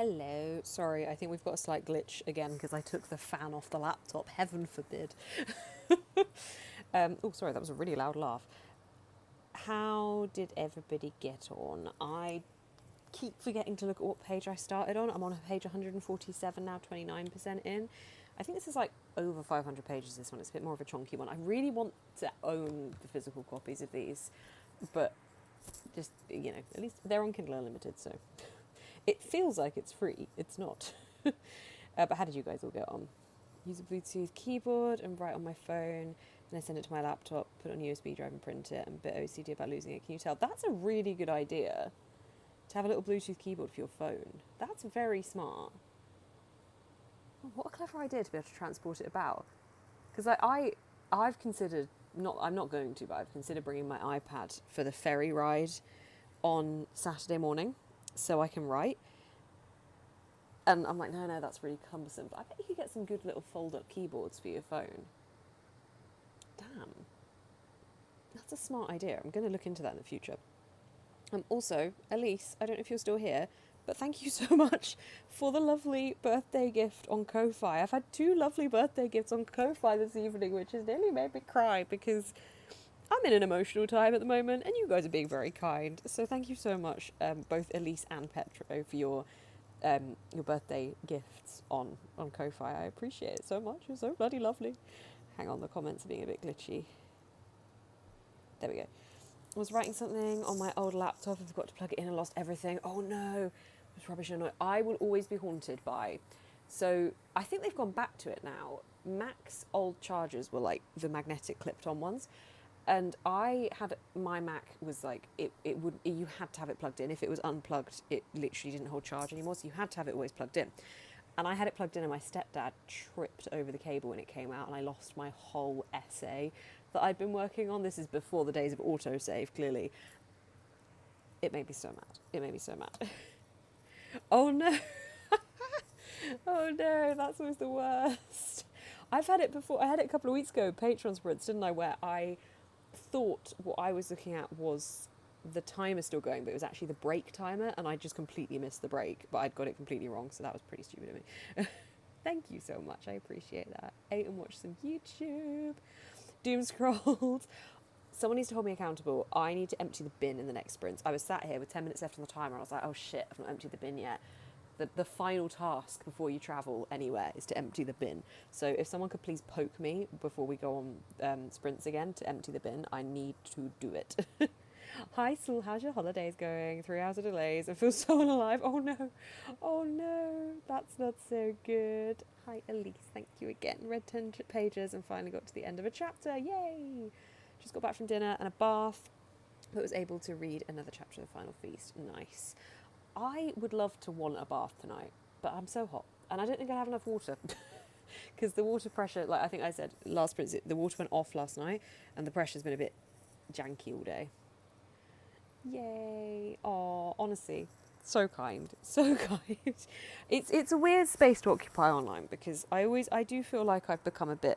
Hello. Sorry, I think we've got a slight glitch again because I took the fan off the laptop. Heaven forbid. Oh, sorry, that was a really loud laugh. How did everybody get on? I keep forgetting to look at what page I started on. I'm on page 147 now, 29% in. I think this is like over 500 pages, this one. It's a bit more of a chunky one. I really want to own the physical copies of these, but just, you know, at least they're on Kindle Unlimited, so it feels like it's free. It's not. But how did you guys all get on? Use a Bluetooth keyboard and write on my phone, and I send it to my laptop, put it on a USB drive and print it. I'm a bit OCD about losing it. Can you tell? That's a really good idea, to have a little Bluetooth keyboard for your phone. That's very smart. Oh, what a clever idea to be able to transport it about. Because I've considered, I'm not going to, but I've considered bringing my iPad for the ferry ride on Saturday morning so I can write. And I'm like, no, that's really cumbersome. But I bet you could get some good little fold-up keyboards for your phone. Damn. That's a smart idea. I'm going to look into that in the future. Also, Elise, I don't know if you're still here, but thank you so much for the lovely birthday gift on Ko-Fi. I've had 2 lovely birthday gifts on Ko-Fi this evening, which has nearly made me cry because I'm in an emotional time at the moment and you guys are being very kind. So thank you so much, both Elise and Petro, for your birthday gifts on Ko-Fi. I appreciate it so much. You're so bloody lovely. Hang on, the comments are being a bit glitchy. There we go. I was writing something on my old laptop. I forgot to plug it in and lost everything. Oh no, it was rubbish and annoying. I will always be haunted by. So I think they've gone back to it now. Mac's old chargers were like the magnetic clipped on ones. And I had, my Mac was like, you had to have it plugged in. If it was unplugged, it literally didn't hold charge anymore. So you had to have it always plugged in. And I had it plugged in and my stepdad tripped over the cable when it came out and I lost my whole essay that I'd been working on. This is before the days of autosave, clearly. It made me so mad. It made me so mad. Oh no. Oh no, that's always the worst. I've had it before. I had it a couple of weeks ago, Patreon sprints, didn't I, where I thought what I was looking at was the timer still going, but it was actually the break timer, and I just completely missed the break, but I'd got it completely wrong, so that was pretty stupid of me. Thank you so much, I appreciate that. Ate and watched some YouTube. Doom scrolled. Someone needs to hold me accountable. I need to empty the bin in the next sprint. I was sat here with 10 minutes left on the timer, and I was like, oh shit, I've not emptied the bin yet. The final task before you travel anywhere is to empty the bin. So if someone could please poke me before we go on sprints again to empty the bin, I need to do it. Hi, Sul, how's your holidays going? 3 hours of delays. I feel so unalive. Oh no. Oh no. That's not so good. Hi, Elise. Thank you again. Read 10 pages and finally got to the end of a chapter. Yay. Just got back from dinner and a bath, but was able to read another chapter of The Final Feast. Nice. I would love to want a bath tonight, but I'm so hot. And I don't think I have enough water. Because the water pressure, like I think I said last sprint, the water went off last night and the pressure's been a bit janky all day. Yay. Oh, honestly, so kind. So kind. It's a weird space to occupy online because I do feel like I've become a bit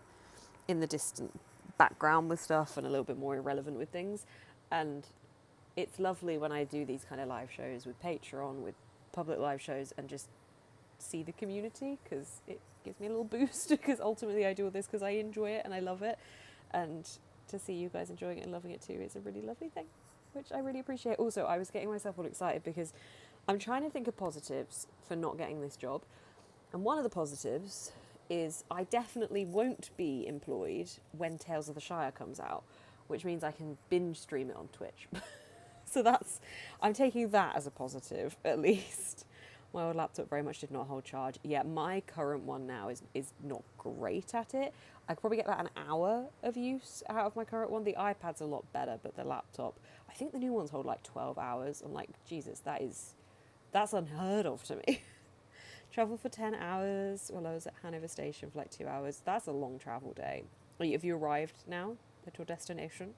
in the distant background with stuff and a little bit more irrelevant with things. And it's lovely when I do these kind of live shows with Patreon, with public live shows, and just see the community, because it gives me a little boost, because ultimately I do all this because I enjoy it and I love it. And to see you guys enjoying it and loving it too is a really lovely thing, which I really appreciate. Also, I was getting myself all excited because I'm trying to think of positives for not getting this job. And one of the positives is I definitely won't be employed when Tales of the Shire comes out, which means I can binge stream it on Twitch. So I'm taking that as a positive, at least. My old laptop very much did not hold charge. Yeah, my current one now is not great at it. I could probably get about an hour of use out of my current one. The iPad's a lot better, but the laptop, I think the new ones hold like 12 hours. I'm like, Jesus, that's unheard of to me. Travel for 10 hours. Well, I was at Hanover Station for like 2 hours. That's a long travel day. Have you arrived now at your destination?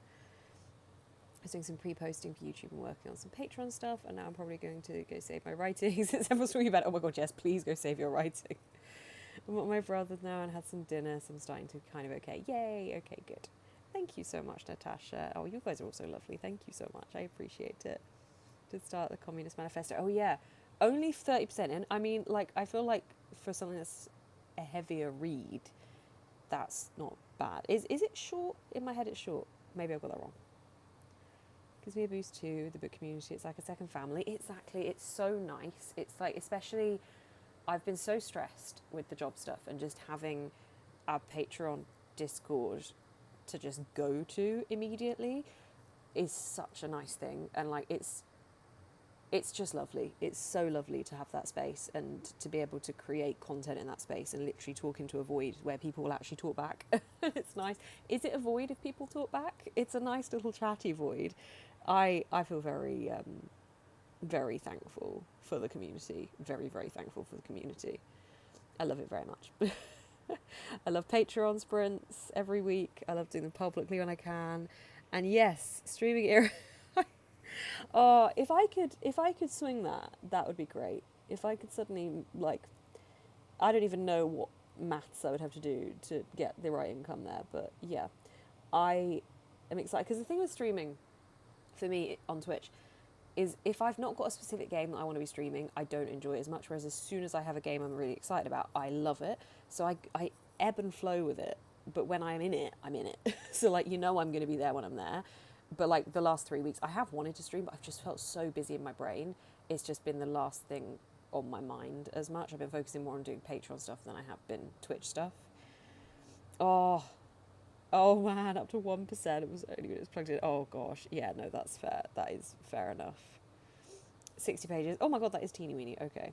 I was doing some pre-posting for YouTube and working on some Patreon stuff, and now I'm probably going to go save my writing. Since everyone's talking about, oh my god, yes, please go save your writing. I'm at my brother's now and had some dinner, so I'm starting to kind of okay. Yay, okay, good. Thank you so much, Natasha. Oh, you guys are also lovely. Thank you so much. I appreciate it. To start the Communist Manifesto. Oh yeah, Only 30% in. I mean, like, I feel like for something that's a heavier read, that's not bad. Is it short? In my head, it's short. Maybe I've got that wrong. Gives me a boost too. The book community, it's like a second family. Exactly. It's so nice. It's like, especially, I've been so stressed with the job stuff, and just having our Patreon Discord to just go to immediately is such a nice thing. And like, it's just lovely. It's so lovely to have that space and to be able to create content in that space and literally talk into a void where people will actually talk back. It's nice. Is it a void if people talk back? It's a nice little chatty void. I feel very very thankful for the community. Very, very thankful for the community. I love it very much. I love Patreon sprints every week. I love doing them publicly when I can. And yes, streaming era. Oh, if I could swing that, that would be great. If I could suddenly, like, I don't even know what maths I would have to do to get the right income there, but yeah, I am excited because the thing with streaming for me on Twitch is if I've not got a specific game that I want to be streaming, I don't enjoy it as much. Whereas as soon as I have a game I'm really excited about, I love it. So I ebb and flow with it. But when I'm in it, I'm in it. So like, you know, I'm going to be there when I'm there. But like the last 3 weeks, I have wanted to stream, but I've just felt so busy in my brain. It's just been the last thing on my mind as much. I've been focusing more on doing Patreon stuff than I have been Twitch stuff. Oh man, up to 1%. It was only when it was plugged in. Oh gosh. Yeah, no, that's fair. That is fair enough. 60 pages. Oh my god, that is teeny weeny. Okay.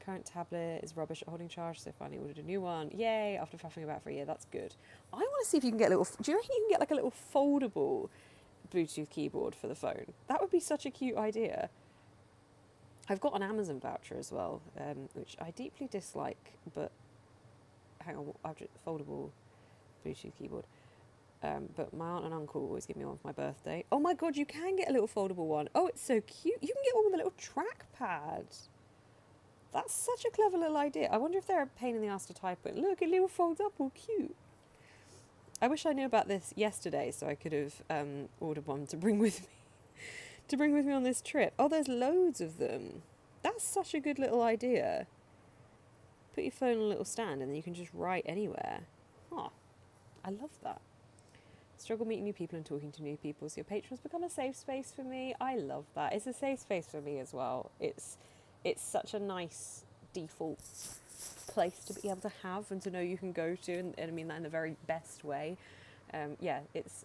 Current tablet is rubbish at holding charge, so finally ordered a new one. Yay, after faffing about for a year. That's good. I want to see if you can get a little... Do you reckon you can get like a little foldable Bluetooth keyboard for the phone? That would be such a cute idea. I've got an Amazon voucher as well, which I deeply dislike, but hang on, I've just foldable Bluetooth keyboard. But my aunt and uncle always give me one for my birthday. Oh my god, you can get a little foldable one. Oh, it's so cute. You can get one with a little trackpad. That's such a clever little idea. I wonder if they're a pain in the ass to type in. Look, it little folds up, all cute. I wish I knew about this yesterday so I could have ordered one to bring with me. To bring with me on this trip. Oh, there's loads of them. That's such a good little idea. Put your phone on a little stand and then you can just write anywhere. Huh. I love that. Struggle meeting new people and talking to new people. So your Patreon's become a safe space for me. I love that. It's a safe space for me as well. It's such a nice default place to be able to have and to know you can go to, and I mean that in the very best way. Yeah,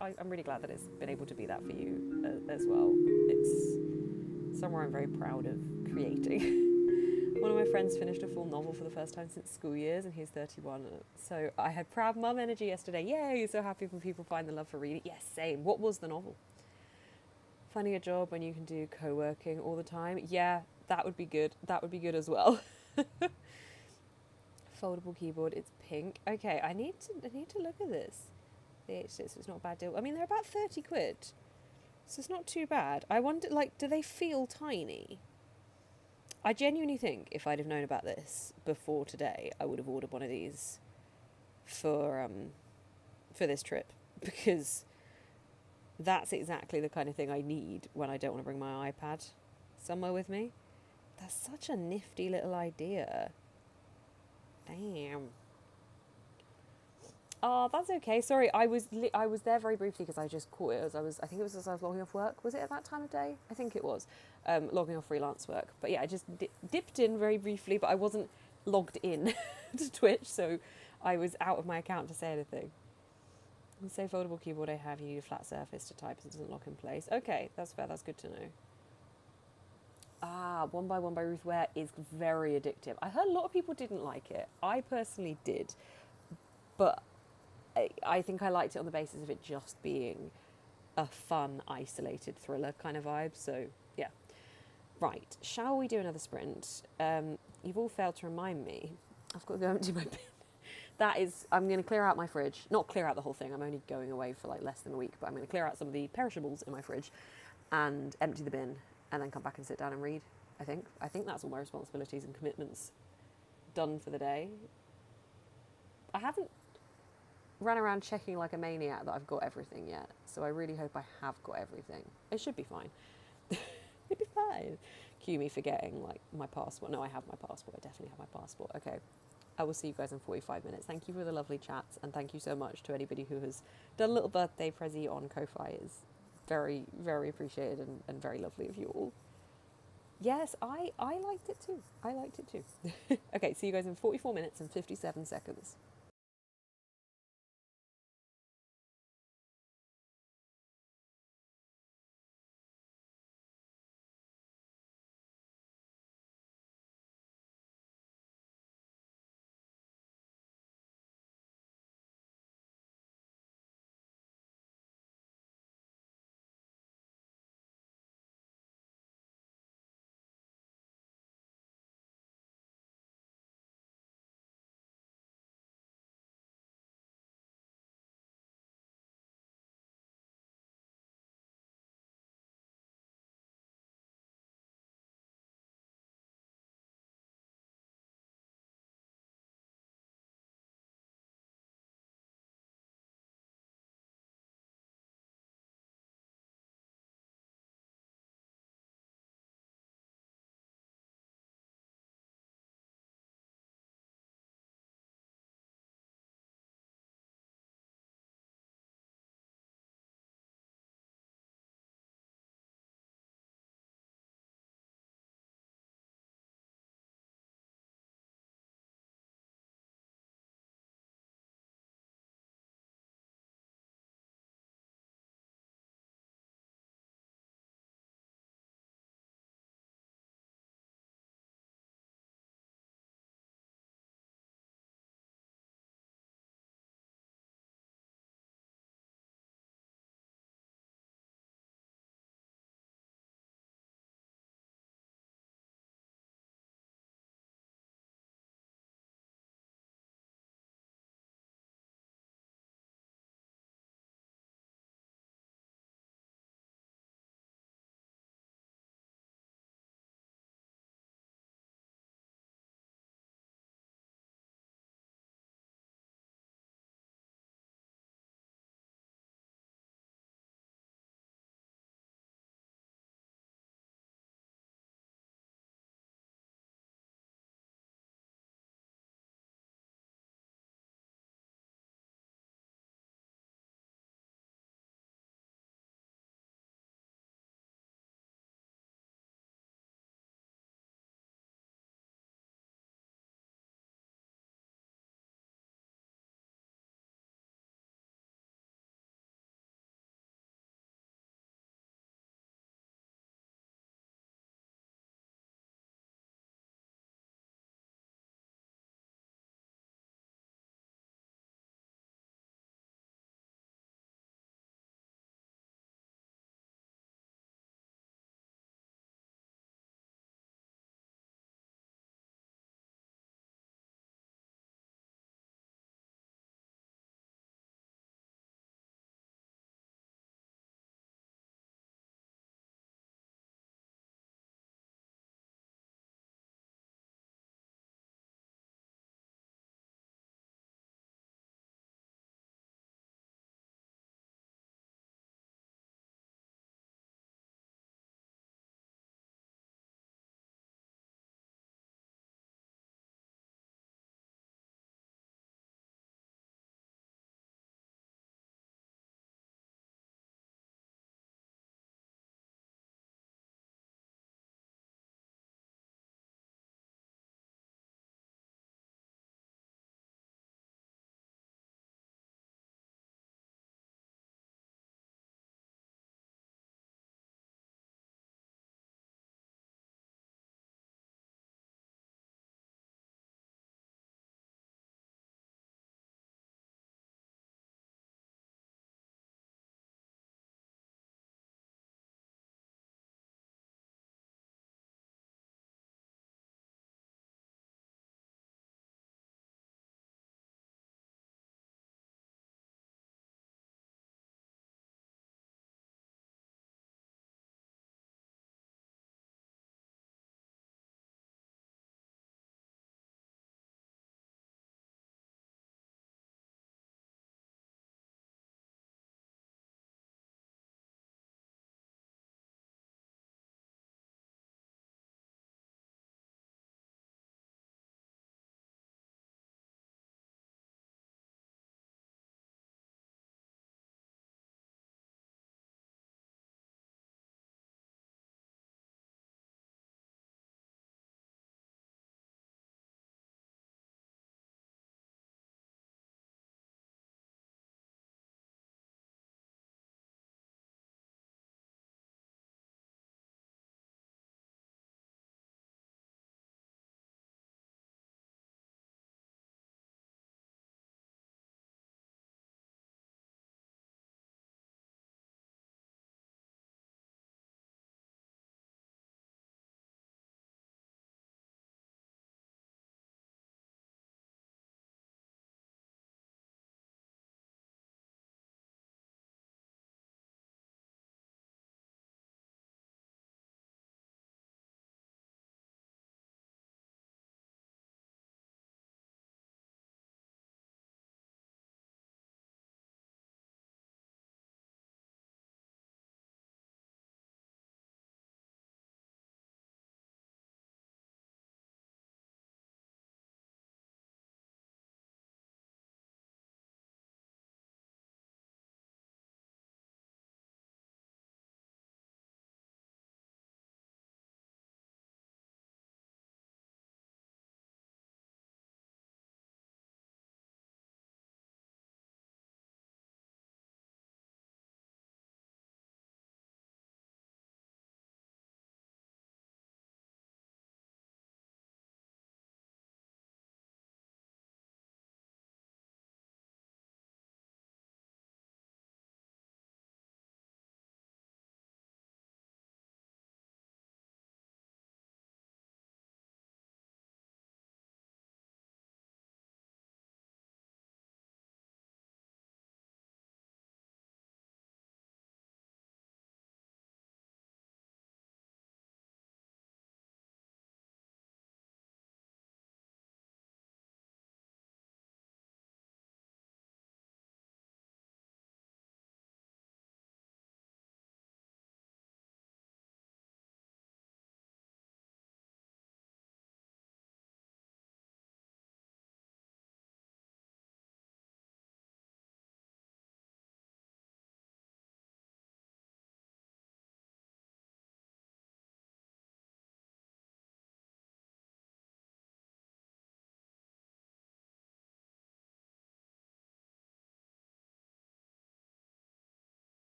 I'm really glad that it's been able to be that for you as well. It's somewhere I'm very proud of creating. One of my friends finished a full novel for the first time since school years, and he's 31. So I had proud mum energy yesterday. Yay, so happy when people find the love for reading. Yes, same. What was the novel? Finding a job when you can do co-working all the time. Yeah, that would be good. That would be good as well. Foldable keyboard. It's pink. Okay, I need to look at this. The H6, it's not a bad deal. I mean, they're about 30 quid. So it's not too bad. I wonder, like, do they feel tiny? I genuinely think if I'd have known about this before today, I would have ordered one of these for this trip, because that's exactly the kind of thing I need when I don't want to bring my iPad somewhere with me. That's such a nifty little idea. Damn. Oh, that's okay. Sorry, I was there very briefly because I just caught it I think it was as I was logging off work. Was it at that time of day? I think it was. Logging off freelance work. But yeah, I just dipped in very briefly, but I wasn't logged in to Twitch, so I was out of my account to say anything. And say foldable keyboard I have, you need a flat surface to type so it doesn't lock in place. Okay, that's fair, that's good to know. Ah, One by One by Ruth Ware is very addictive. I heard a lot of people didn't like it. I personally did. But I think I liked it on the basis of it just being a fun, isolated thriller kind of vibe. So, yeah. Right, shall we do another sprint? You've all failed to remind me. I've got to go empty my bin. I'm going to clear out my fridge. Not clear out the whole thing. I'm only going away for like less than a week. But I'm going to clear out some of the perishables in my fridge and empty the bin. And then come back and sit down and read, I think. I think that's all my responsibilities and commitments done for the day. I haven't run around checking like a maniac that I've got everything yet. So I really hope I have got everything. It should be fine. It'd be fine. Cue me forgetting like my passport. No, I have my passport. I definitely have my passport. Okay. I will see you guys in 45 minutes. Thank you for the lovely chats, and thank you so much to anybody who has done a little birthday prezi on Ko-Fi. It's very, very appreciated and very lovely of you all. Yes, I liked it too. I liked it too. Okay, see you guys in 44 minutes and 57 seconds.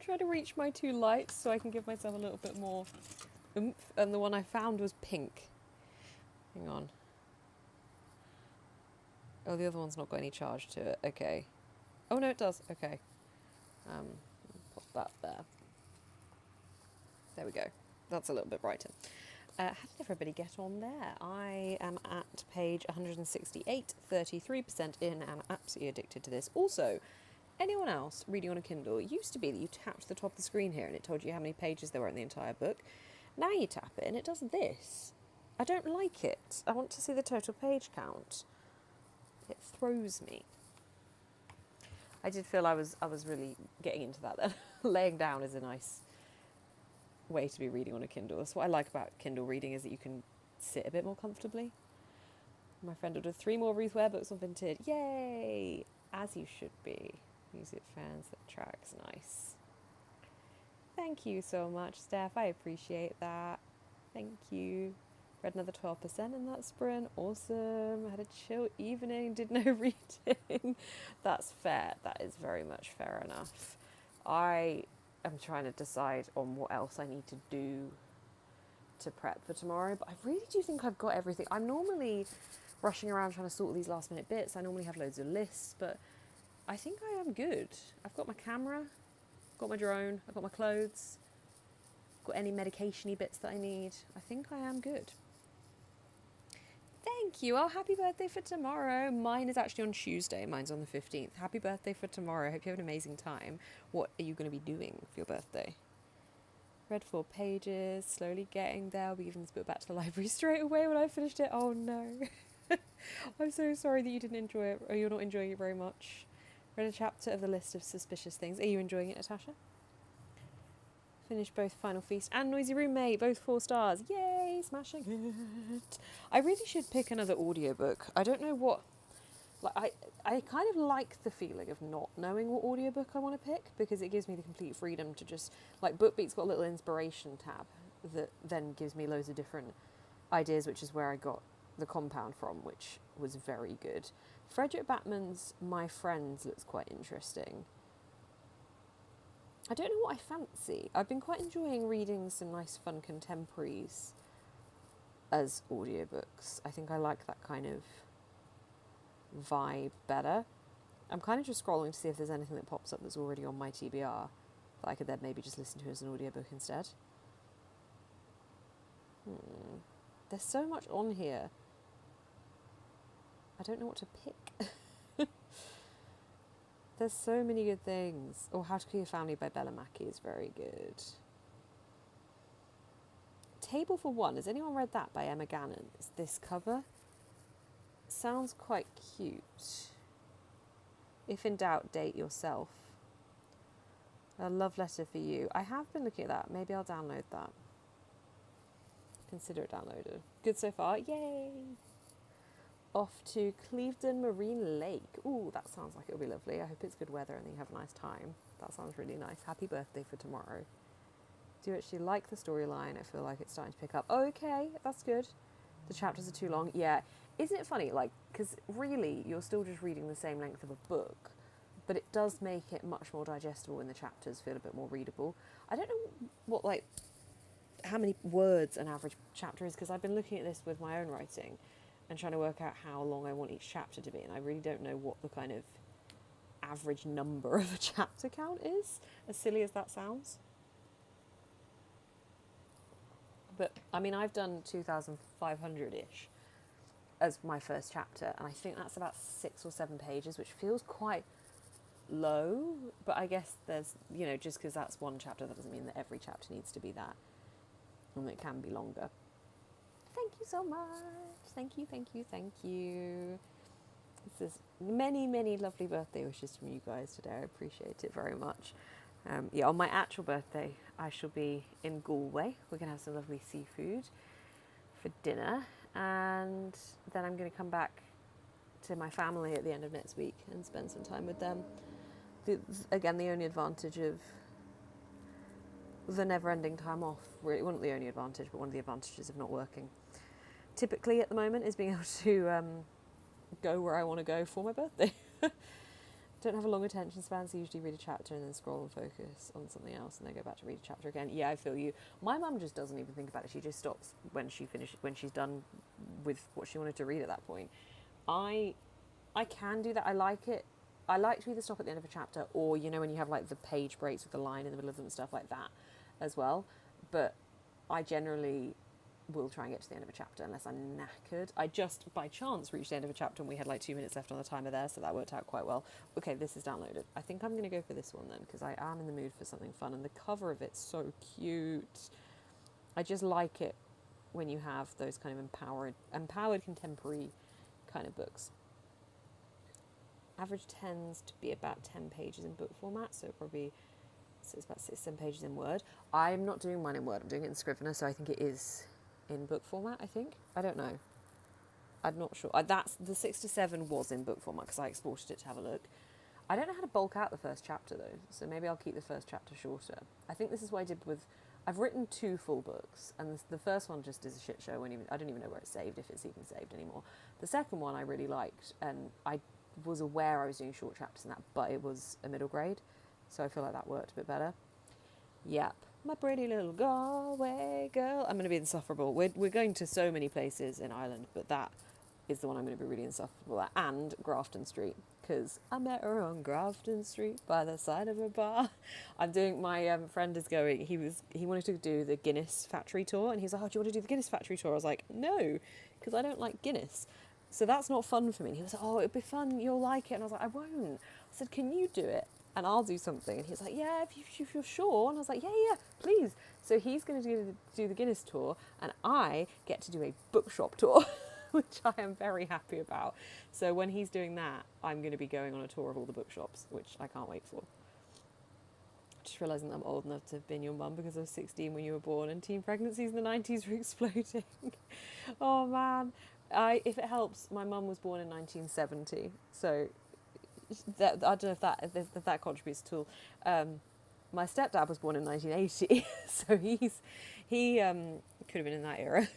trying to reach my 2 lights so I can give myself a little bit more oomph. And the one I found was pink. Hang on. Oh, the other one's not got any charge to it. Okay. Oh, no, it does. Okay. Pop that there. There we go. That's a little bit brighter. How did everybody get on there? I am at page 168, 33% in, and absolutely addicted to this. Also, anyone else reading on a Kindle? It used to be that you tapped the top of the screen here and it told you how many pages there were in the entire book. Now you tap it and it does this. I don't like it. I want to see the total page count. It throws me. I did feel I was really getting into that then. Laying down is a nice way to be reading on a Kindle. That's what I like about Kindle reading, is that you can sit a bit more comfortably. My friend ordered 3 more Ruth Ware books on Vinted. Yay! As you should be. Music fans, that track's nice. Thank you so much, Steph. I appreciate that. Thank you. Read another 12% in that sprint. Awesome. Had a chill evening. Did no reading. That's fair. That is very much fair enough. I am trying to decide on what else I need to do to prep for tomorrow, but I really do think I've got everything. I'm normally rushing around trying to sort all these last minute bits. I normally have loads of lists, but I think I am good. I've got my camera, got my drone, I've got my clothes, got any medication-y bits that I need. I think I am good. Thank you. Oh, happy birthday for tomorrow. Mine is actually on Tuesday. Mine's on the 15th. Happy birthday for tomorrow. Hope you have an amazing time. What are you going to be doing for your birthday? Read 4 pages, slowly getting there. I'll be giving this book back to the library straight away when I finished it. Oh no. I'm so sorry that you didn't enjoy it, or you're not enjoying it very much. Read a chapter of the list of suspicious things. Are you enjoying it, Natasha? Finished both Final Feast and Noisy Roommate, both 4 stars. Yay, smashing it. I really should pick another audiobook. I don't know what, like, I kind of like the feeling of not knowing what audiobook I want to pick, because it gives me the complete freedom to just, like, BookBeat's got a little inspiration tab that then gives me loads of different ideas, which is where I got The Compound from, which was very good. Frederick Backman's My Friends looks quite interesting. I don't know what I fancy. I've been quite enjoying reading some nice fun contemporaries as audiobooks. I think I like that kind of vibe better. I'm kind of just scrolling to see if there's anything that pops up that's already on my TBR that I could then maybe just listen to as an audiobook instead. There's so much on here. I don't know what to pick. There's so many good things. Oh, How to Kill Your Family by Bella Mackie is very good. Table for One. Has anyone read that by Emma Gannon? Is this cover? Sounds quite cute. If in doubt, date yourself. A love letter for you. I have been looking at that. Maybe I'll download that. Consider it downloaded. Good so far. Yay! Off to Clevedon Marine Lake. Ooh, that sounds like it'll be lovely. I hope it's good weather and you have a nice time. That sounds really nice. Happy birthday for tomorrow. Do you actually like the storyline? I feel like it's starting to pick up. Oh, okay, that's good. The chapters are too long. Yeah. Isn't it funny? Like, because really, you're still just reading the same length of a book, but it does make it much more digestible when the chapters feel a bit more readable. I don't know what, like, how many words an average chapter is, because I've been looking at this with my own writing and trying to work out how long I want each chapter to be, and I really don't know what the kind of average number of a chapter count is, as silly as that sounds. But, I mean, I've done 2,500-ish as my first chapter, and I think that's about 6 or 7 pages, which feels quite low, but I guess there's, you know, just because that's one chapter, that doesn't mean that every chapter needs to be that, and it can be longer. Thank you so much. Thank you, thank you, thank you. This is many, many lovely birthday wishes from you guys today. I appreciate it very much. Yeah, on my actual birthday, I shall be in Galway. We're going to have some lovely seafood for dinner, and then I'm going to come back to my family at the end of next week and spend some time with them. Again, the only advantage of the never-ending time off, really, well, not the only advantage, but one of the advantages of not working typically at the moment, is being able to go where I want to go for my birthday. Don't have a long attention span, so usually read a chapter and then scroll and focus on something else, and then go back to read a chapter again. Yeah, I feel you. My mum just doesn't even think about it. She just stops when she's done with what she wanted to read at that point. I I can do that. I like it. I like to either stop at the end of a chapter, or when you have like the page breaks with the line in the middle of them and stuff like that, as well. But I generally will try and get to the end of a chapter unless I'm knackered. I just by chance reached the end of a chapter and we had like 2 minutes left on the timer there, so that worked out quite well. Okay, this is downloaded. I think I'm going to go for this one then, because I am in the mood for something fun, and the cover of it's so cute. I just like it when you have those kind of empowered contemporary kind of books. Average tends to be about 10 pages in book format, so it's about 6-7 pages in Word. I'm not doing mine in Word, I'm doing it in Scrivener, so I think it is in book format, I think. I don't know. I'm not sure. That's the 6 to 7 was in book format because I exported it to have a look. I don't know how to bulk out the first chapter though, so maybe I'll keep the first chapter shorter. I think this is what I did with. I've written 2 full books, and the first one just is a shit show. I don't even know where it's saved, if it's even saved anymore. The second one I really liked, and I was aware I was doing short chapters in that, but it was a middle grade, so I feel like that worked a bit better. Yep, my pretty little Galway girl. I'm going to be insufferable. We're going to so many places in Ireland, but that is the one I'm going to be really insufferable at. And Grafton Street, because I met her on Grafton Street by the side of a bar. I'm doing, my friend is going, he wanted to do the Guinness factory tour, and he's like, oh, do you want to do the Guinness factory tour? I was like, no, because I don't like Guinness. So that's not fun for me. And he was like, oh, it'd be fun, you'll like it. And I was like, I won't. I said, can you do it? And I'll do something. And he's like, yeah, if you're sure. And I was like, yeah, please. So he's going to do the Guinness tour, and I get to do a bookshop tour, which I am very happy about. So when he's doing that, I'm going to be going on a tour of all the bookshops, which I can't wait for. Just realising that I'm old enough to have been your mum because I was 16 when you were born, and teen pregnancies in the 90s were exploding. Oh, man. If it helps, my mum was born in 1970, so I don't know if that contributes at all. My stepdad was born in 1980, so he could have been in that era.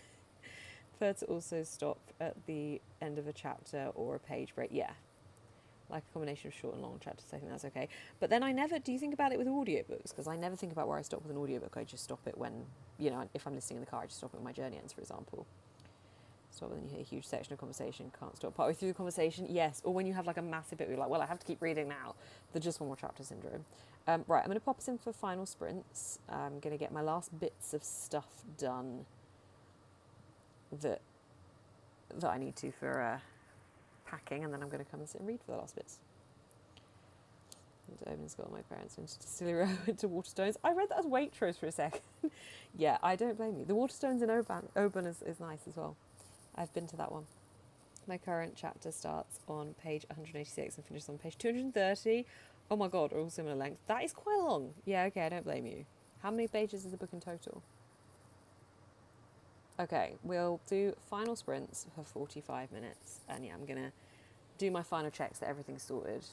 Prefer to also stop at the end of a chapter or a page break. Yeah, like a combination of short and long chapters. I think that's okay. But then do you think about it with audiobooks? Because I never think about where I stop with an audiobook. I just stop it when, if I'm listening in the car, I just stop it when my journey ends, for example. Stop when you hear a huge section of conversation, can't stop partway through the conversation. Yes, or when you have like a massive bit where you're like, well, I have to keep reading now. The just one more chapter syndrome. Right, I'm going to pop us in for final sprints. I'm going to get my last bits of stuff done that I need to for packing, and then I'm going to come and sit and read for the last bits. To Oban School, my parents went to Distillery Row to Waterstones. I read that as Waitrose for a second. Yeah, I don't blame you. The Waterstones in Oban is nice as well. I've been to that one. My current chapter starts on page 186 and finishes on page 230. Oh my god, all similar length. That is quite long. Yeah, okay, I don't blame you. How many pages is the book in total? Okay, we'll do final sprints for 45 minutes. And yeah, I'm going to do my final checks that everything's sorted.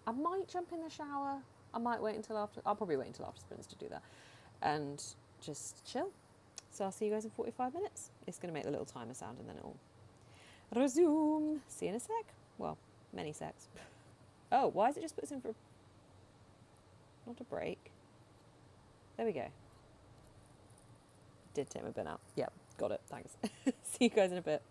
I might jump in the shower. I might wait until after. I'll probably wait until after sprints to do that. And just chill. So I'll see you guys in 45 minutes. It's going to make the little timer sound, and then it'll resume. See you in a sec. Well, many secs. Oh, why is it just put us in for not a break? There we go. Did take my bin out. Yep, got it. Thanks. See you guys in a bit.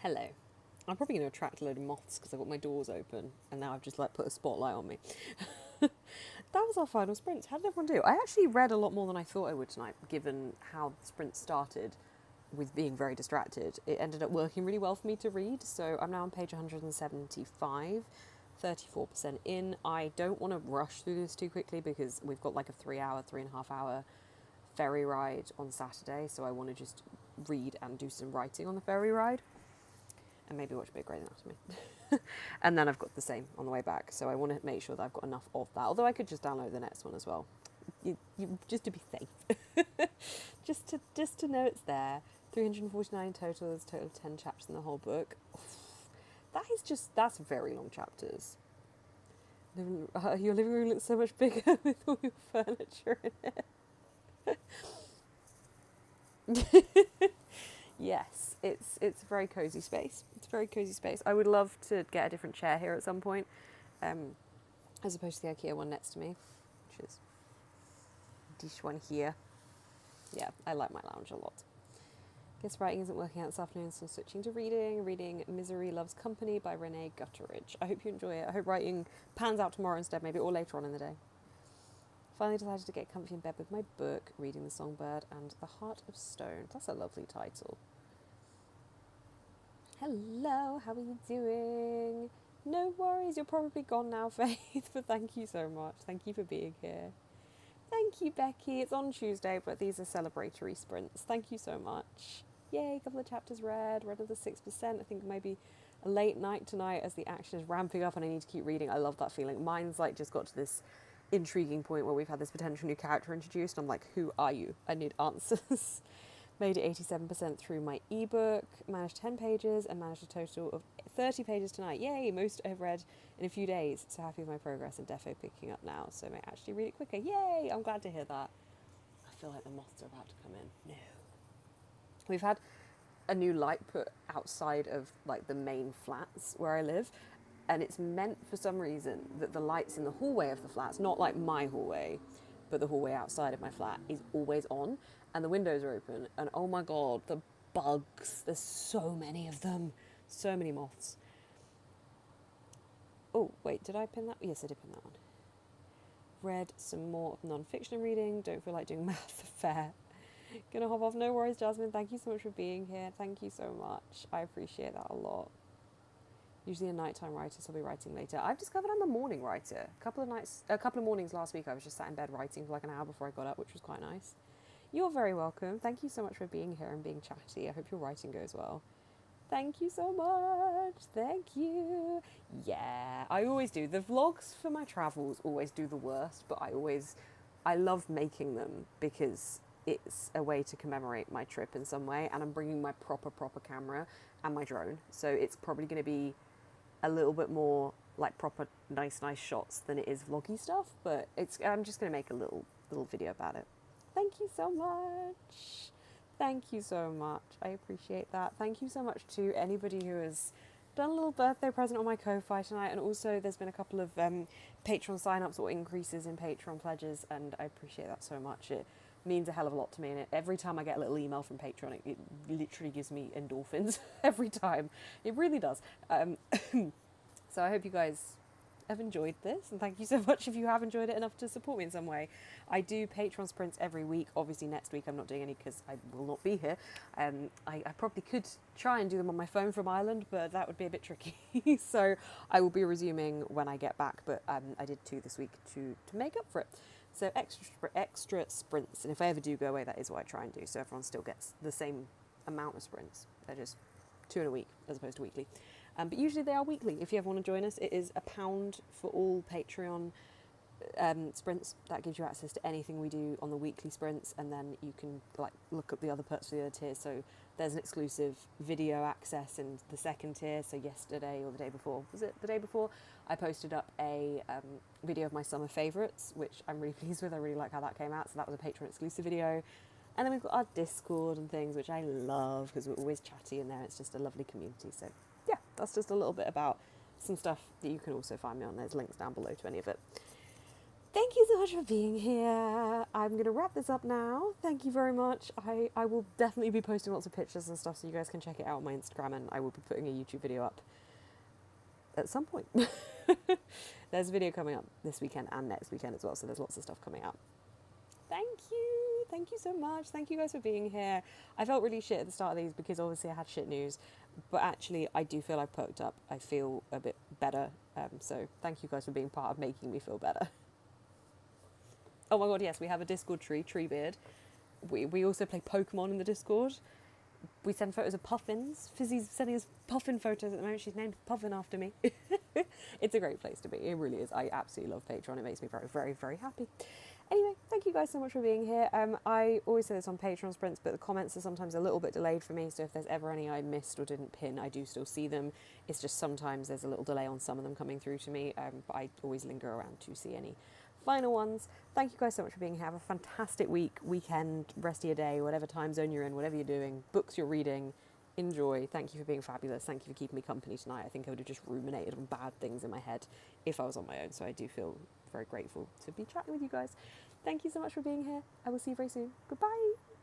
Hello. I'm probably going to attract a load of moths because I've got my doors open and now I've just like put a spotlight on me. That was our final sprints. How did everyone do? I actually read a lot more than I thought I would tonight, given how the sprint started with being very distracted. It ended up working really well for me to read, so I'm now on page 175, 34% in. I don't want to rush through this too quickly because we've got like a 3.5 hour ferry ride on Saturday, so I want to just read and do some writing on the ferry ride and maybe watch a bit of Grey's Anatomy. And then I've got the same on the way back, so I want to make sure that I've got enough of that, although I could just download the next one as well, just to be safe. just to know it's there. 349 total, there's a total of 10 chapters in the whole book. That's very long chapters. Your living room looks so much bigger with all your furniture in it. Yes, it's a very cosy space. It's a very cosy space. I would love to get a different chair here at some point, as opposed to the IKEA one next to me, which is this one here. Yeah, I like my lounge a lot. Guess writing isn't working out this afternoon, so I'm switching to reading Misery Loves Company by Renee Gutteridge. I hope you enjoy it. I hope writing pans out tomorrow instead, maybe, or later on in the day. Finally decided to get comfy in bed with my book, reading The Songbird and The Heart of Stone. That's a lovely title. Hello, how are you doing? No worries, you're probably gone now, Faith, but thank you so much. Thank you for being here. Thank you, Becky. It's on Tuesday, but these are celebratory sprints. Thank you so much. Yay, a couple of chapters read another 6%. I think maybe a late night tonight as the action is ramping up and I need to keep reading. I love that feeling. Mine's like just got to this intriguing point where we've had this potential new character introduced. I'm like, who are you? I need answers. Made it 87% through my ebook, managed 10 pages and managed a total of 30 pages tonight. Yay, most I've read in a few days. So happy with my progress and defo picking up now, so I may actually read it quicker. Yay, I'm glad to hear that. I feel like the moths are about to come in. No. We've had a new light put outside of like the main flats where I live, and it's meant for some reason that the lights in the hallway of the flats, not like my hallway, but the hallway outside of my flat, is always on and the windows are open, and oh my god, the bugs, there's so many of them, so many moths. Oh wait, did I pin that? Yes, I did pin that one. Read some more of non-fiction reading, don't feel like doing math fair. Gonna hop off. No worries, Jasmine, thank you so much for being here. Thank you so much, I appreciate that a lot. Usually a nighttime writer, so I'll be writing later. I've discovered I'm a morning writer. A couple of mornings last week I was just sat in bed writing for like an hour before I got up, which was quite nice. You're very welcome. Thank you so much for being here and being chatty. I hope your writing goes well. Thank you so much. Thank you. Yeah, I always do. The vlogs for my travels always do the worst, but I love making them because it's a way to commemorate my trip in some way, and I'm bringing my proper camera and my drone, so it's probably going to be a little bit more like proper nice shots than it is vloggy stuff, but I'm just going to make a little video about it. Thank you so much. Thank you so much. I appreciate that. Thank you so much to anybody who has done a little birthday present on my Ko-Fi tonight, and also there's been a couple of Patreon sign-ups or increases in Patreon pledges, and I appreciate that so much. It means a hell of a lot to me, and every time I get a little email from Patreon, it literally gives me endorphins every time. It really does. So I hope you guys have enjoyed this, and thank you so much if you have enjoyed it enough to support me in some way. I do Patreon sprints every week. Obviously next week I'm not doing any because I will not be here. I probably could try and do them on my phone from Ireland, but that would be a bit tricky. So I will be resuming when I get back, but I did 2 this week to make up for it. So extra sprints, and if I ever do go away, that is what I try and do, so everyone still gets the same amount of sprints. They're just 2 in a week as opposed to weekly. But usually they are weekly. If you ever want to join us, it is £1 for all Patreon sprints. That gives you access to anything we do on the weekly sprints, and then you can like look up the other perks for the other tiers. So there's an exclusive video access in the second tier. So yesterday or the day before, was it the day before, I posted up a video of my summer favourites, which I'm really pleased with. I really like how that came out. So that was a Patreon exclusive video. And then we've got our Discord and things, which I love because we're always chatty in there. It's just a lovely community. So yeah, that's just a little bit about some stuff that you can also find me on. There's links down below to any of it. thank you so much for being here. I'm going to wrap this up now. Thank you very much. I will definitely be posting lots of pictures and stuff so you guys can check it out on my Instagram, and I will be putting a YouTube video up at some point. There's a video coming up this weekend and next weekend as well, so there's lots of stuff coming out. Thank you. Thank you so much. Thank you guys for being here. I felt really shit at the start of these because obviously I had shit news, but actually I do feel I've perked up. I feel a bit better. So thank you guys for being part of making me feel better. Oh my god, yes, we have a Discord tree, Treebeard. We also play Pokemon in the Discord. We send photos of puffins. Fizzy's sending us puffin photos at the moment. She's named Puffin after me. It's a great place to be. It really is. I absolutely love Patreon. It makes me very, very, very happy. Anyway, thank you guys so much for being here. I always say this on Patreon sprints, but the comments are sometimes a little bit delayed for me, so if there's ever any I missed or didn't pin, I do still see them. It's just sometimes there's a little delay on some of them coming through to me, but I always linger around to see any final ones. Thank you guys so much for being here. Have a fantastic week, weekend, rest of your day, whatever time zone you're in, whatever you're doing, books you're reading. Enjoy. Thank you for being fabulous. Thank you for keeping me company tonight. I think I would have just ruminated on bad things in my head if I was on my own, so I do feel very grateful to be chatting with you guys. Thank you so much for being here. I will see you very soon. Goodbye.